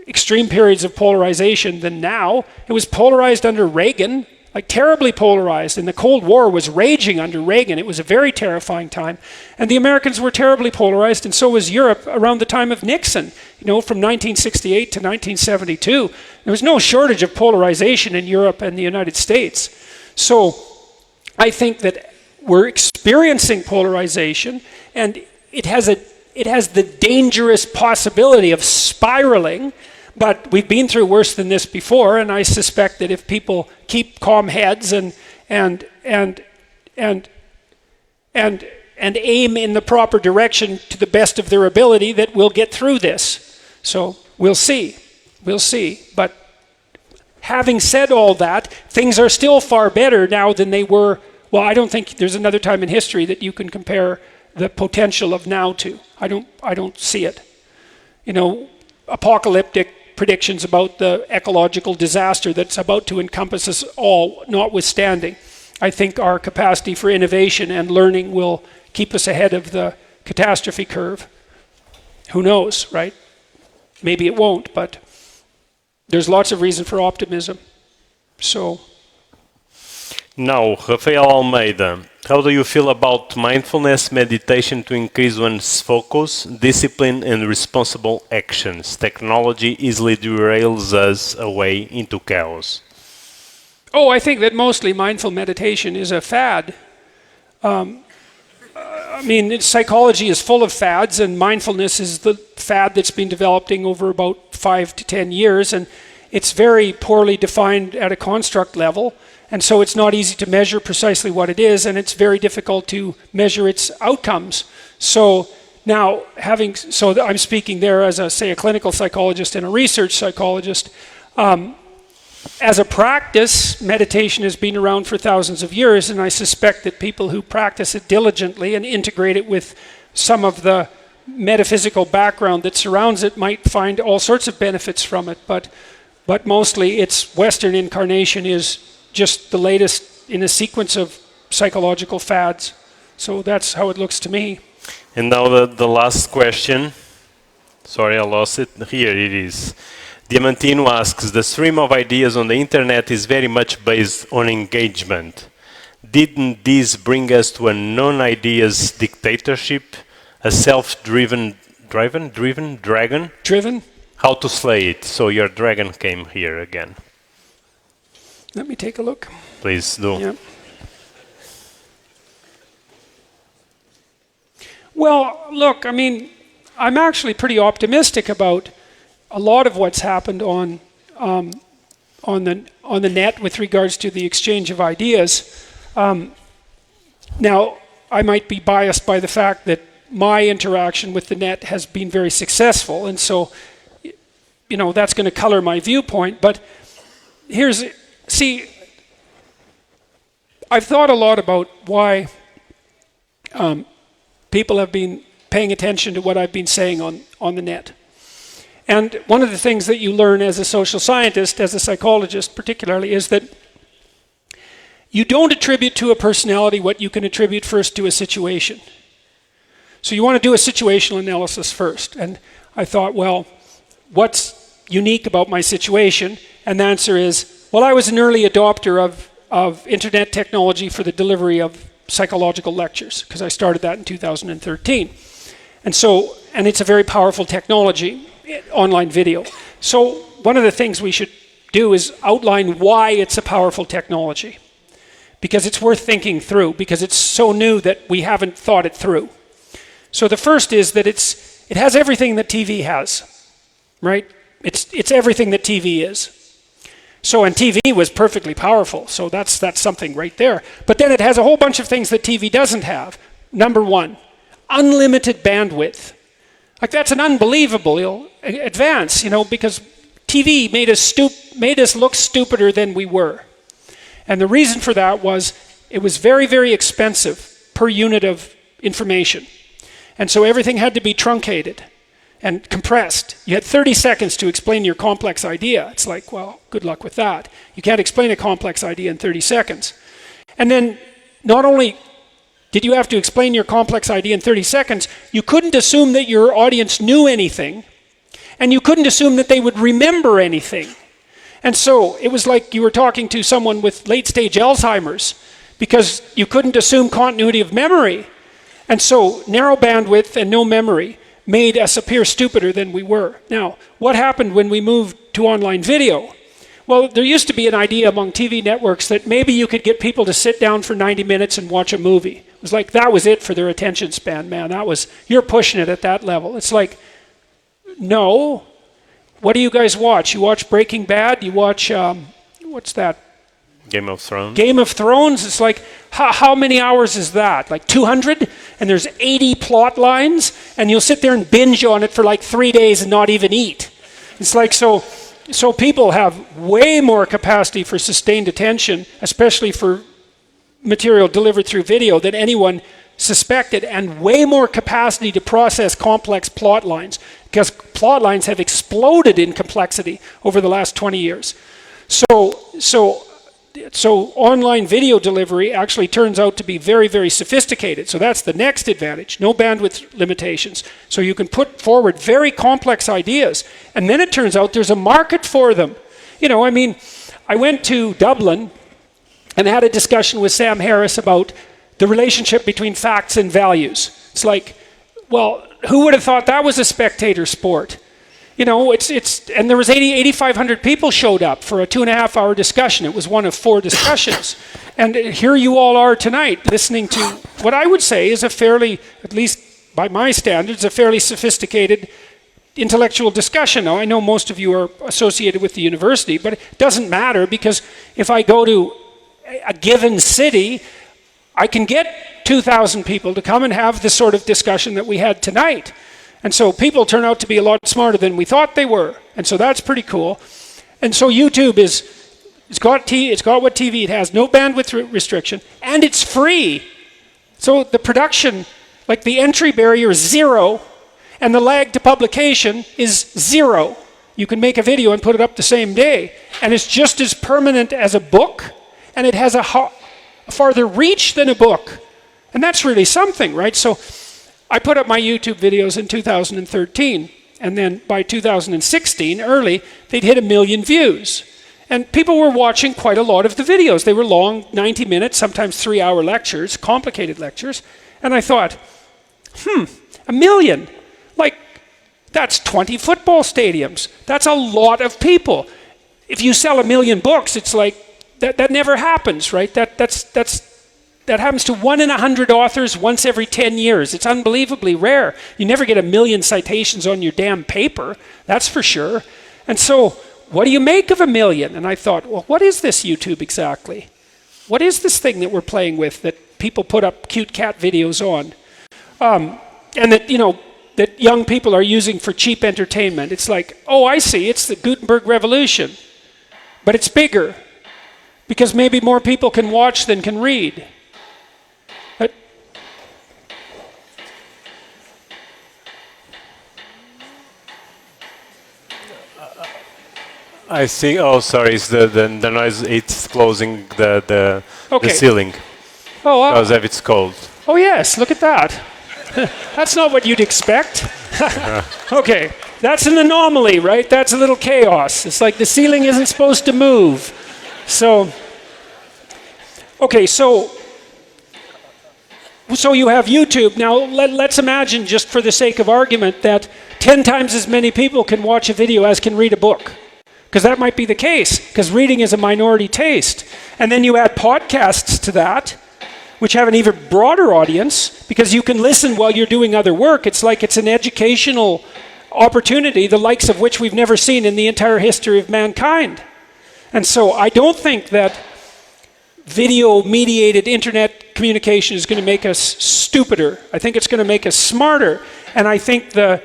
D: extreme periods of polarization than now. It was polarized under Reagan, like terribly polarized, and the Cold War was raging under Reagan. It was a very terrifying time. And the Americans were terribly polarized, and so was Europe around the time of Nixon. You know, from 1968 to 1972, there was no shortage of polarization in Europe and the United States. So I think that we're experiencing polarization, and it has the dangerous possibility of spiraling, but we've been through worse than this before, and I suspect that if people keep calm heads and aim in the proper direction to the best of their ability, that we'll get through this. So we'll see. But having said all that, things are still far better now than they were. Well, I don't think there's another time in history that you can compare the potential of now to. I don't see it. You know, apocalyptic predictions about the ecological disaster that's about to encompass us all notwithstanding, I think our capacity for innovation and learning will keep us ahead of the catastrophe curve. Who knows, right? Maybe it won't, but there's lots of reason for optimism. So.
B: Now, Rafael Almeida, how do you feel about mindfulness meditation to increase one's focus, discipline, and responsible actions? Technology easily derails us away into chaos.
D: Oh, I think that mostly mindful meditation is a fad. I mean, psychology is full of fads, and mindfulness is the fad that's been developing over about 5 to 10 years, and it's very poorly defined at a construct level. And so it's not easy to measure precisely what it is, and it's very difficult to measure its outcomes. So now, I'm speaking there as a clinical psychologist and a research psychologist. As a practice, meditation has been around for thousands of years, and I suspect that people who practice it diligently and integrate it with some of the metaphysical background that surrounds it might find all sorts of benefits from it. But mostly its Western incarnation is just the latest in a sequence of psychological fads. So that's how it looks to me.
B: And now the last question. Sorry, I lost it. Here it is. Diamantino asks, the stream of ideas on the internet is very much based on engagement. Didn't this bring us to a non-ideas dictatorship, a self-driven dragon?
D: Driven?
B: How to slay it? So your dragon came here again.
D: Let me take a look.
B: Please do.
D: Yeah. Well, look, I mean, I'm actually pretty optimistic about a lot of what's happened on the net with regards to the exchange of ideas. Now, I might be biased by the fact that my interaction with the net has been very successful, and so, you know, that's going to color my viewpoint. But see, I've thought a lot about why people have been paying attention to what I've been saying on the net. And one of the things that you learn as a social scientist, as a psychologist particularly, is that you don't attribute to a personality what you can attribute first to a situation. So you want to do a situational analysis first. And I thought, well, what's unique about my situation? And the answer is, well, I was an early adopter of internet technology for the delivery of psychological lectures, because I started that in 2013. And it's a very powerful technology, online video. So one of the things we should do is outline why it's a powerful technology, because it's worth thinking through, because it's so new that we haven't thought it through. So the first is that it has everything that TV has, right? It's everything that TV is. So, and TV was perfectly powerful, so that's something right there. But then it has a whole bunch of things that TV doesn't have. Number one, unlimited bandwidth. Like, that's an unbelievable advance, you know, because TV made us look stupider than we were. And the reason for that was it was very, very expensive per unit of information. And so everything had to be truncated and compressed. You had 30 seconds to explain your complex idea. It's like, well, good luck with that. You can't explain a complex idea in 30 seconds. And then not only did you have to explain your complex idea in 30 seconds, you couldn't assume that your audience knew anything, and you couldn't assume that they would remember anything. And so it was like you were talking to someone with late-stage Alzheimer's, because you couldn't assume continuity of memory. And so narrow bandwidth and no memory made us appear stupider than we were. Now, what happened when we moved to online video? Well, there used to be an idea among TV networks that maybe you could get people to sit down for 90 minutes and watch a movie. It was like that was it for their attention span, man. You're pushing it at that level. It's like, no. What do you guys watch? You watch Breaking Bad? You watch, what's that?
B: Game of Thrones.
D: Game of Thrones. It's like, how many hours is that? Like 200? And there's 80 plot lines, and you'll sit there and binge on it for like 3 days and not even eat. It's like, so people have way more capacity for sustained attention, especially for material delivered through video, than anyone suspected, and way more capacity to process complex plot lines, because plot lines have exploded in complexity over the last 20 years. So online video delivery actually turns out to be very, very sophisticated. So that's the next advantage, no bandwidth limitations. So you can put forward very complex ideas, and then it turns out there's a market for them. You know, I mean, I went to Dublin and had a discussion with Sam Harris about the relationship between facts and values. It's like, well, who would have thought that was a spectator sport? You know, and there was 8,500 people showed up for a 2.5-hour discussion. It was one of 4 discussions. And here you all are tonight listening to what I would say is a fairly, at least by my standards, a fairly sophisticated intellectual discussion. Now, I know most of you are associated with the university, but it doesn't matter, because if I go to a given city, I can get 2,000 people to come and have the sort of discussion that we had tonight. And so people turn out to be a lot smarter than we thought they were. And so that's pretty cool. And so YouTube it's got what TV it has, no bandwidth restriction, and it's free. So the production, like the entry barrier is 0, and the lag to publication is 0. You can make a video and put it up the same day, and it's just as permanent as a book, and it has a farther reach than a book. And that's really something, right? So I put up my YouTube videos in 2013, and then by 2016, early, they'd hit 1 million views. And people were watching quite a lot of the videos. They were long, 90 minutes, sometimes 3-hour lectures, complicated lectures. And I thought, 1 million? Like, that's 20 football stadiums. That's a lot of people. If you sell 1 million books, it's like, that never happens, right? That happens to 1 in 100 authors once every 10 years. It's unbelievably rare. You never get 1 million citations on your damn paper, that's for sure. And so, what do you make of 1 million? And I thought, well, what is this YouTube exactly? What is this thing that we're playing with that people put up cute cat videos on? and that, you know, that young people are using for cheap entertainment. It's like, oh, I see, it's the Gutenberg Revolution, but it's bigger because maybe more people can watch than can read.
B: I think, oh, sorry, it's the noise, it's closing the ceiling
D: Oh,
B: because of it's cold.
D: oh yes, look at that. That's not what you'd expect. Okay, that's an anomaly, right? That's a little chaos. It's like the ceiling isn't supposed to move. So, okay, so you have YouTube. Now, let's imagine, just for the sake of argument, that 10 times as many people can watch a video as can read a book. Because that might be the case, because reading is a minority taste. And then you add podcasts to that, which have an even broader audience, because you can listen while you're doing other work. It's like it's an educational opportunity, the likes of which we've never seen in the entire history of mankind. And so I don't think that video-mediated internet communication is going to make us stupider. I think it's going to make us smarter. And I think the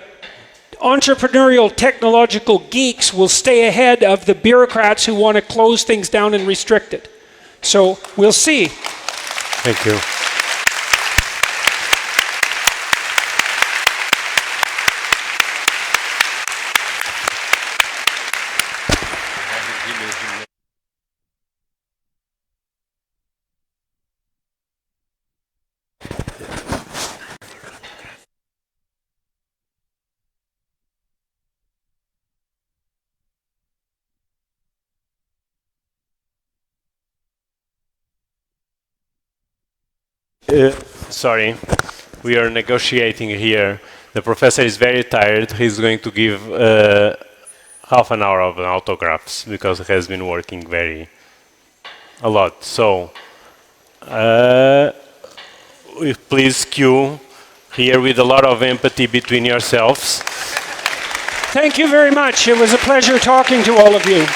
D: entrepreneurial technological geeks will stay ahead of the bureaucrats who want to close things down and restrict it. So we'll see.
B: Thank you. Sorry, we are negotiating here. The professor is very tired. He's going to give half an hour of autographs because he has been working a lot. So, please queue here with a lot of empathy between yourselves.
D: Thank you very much. It was a pleasure talking to all of you.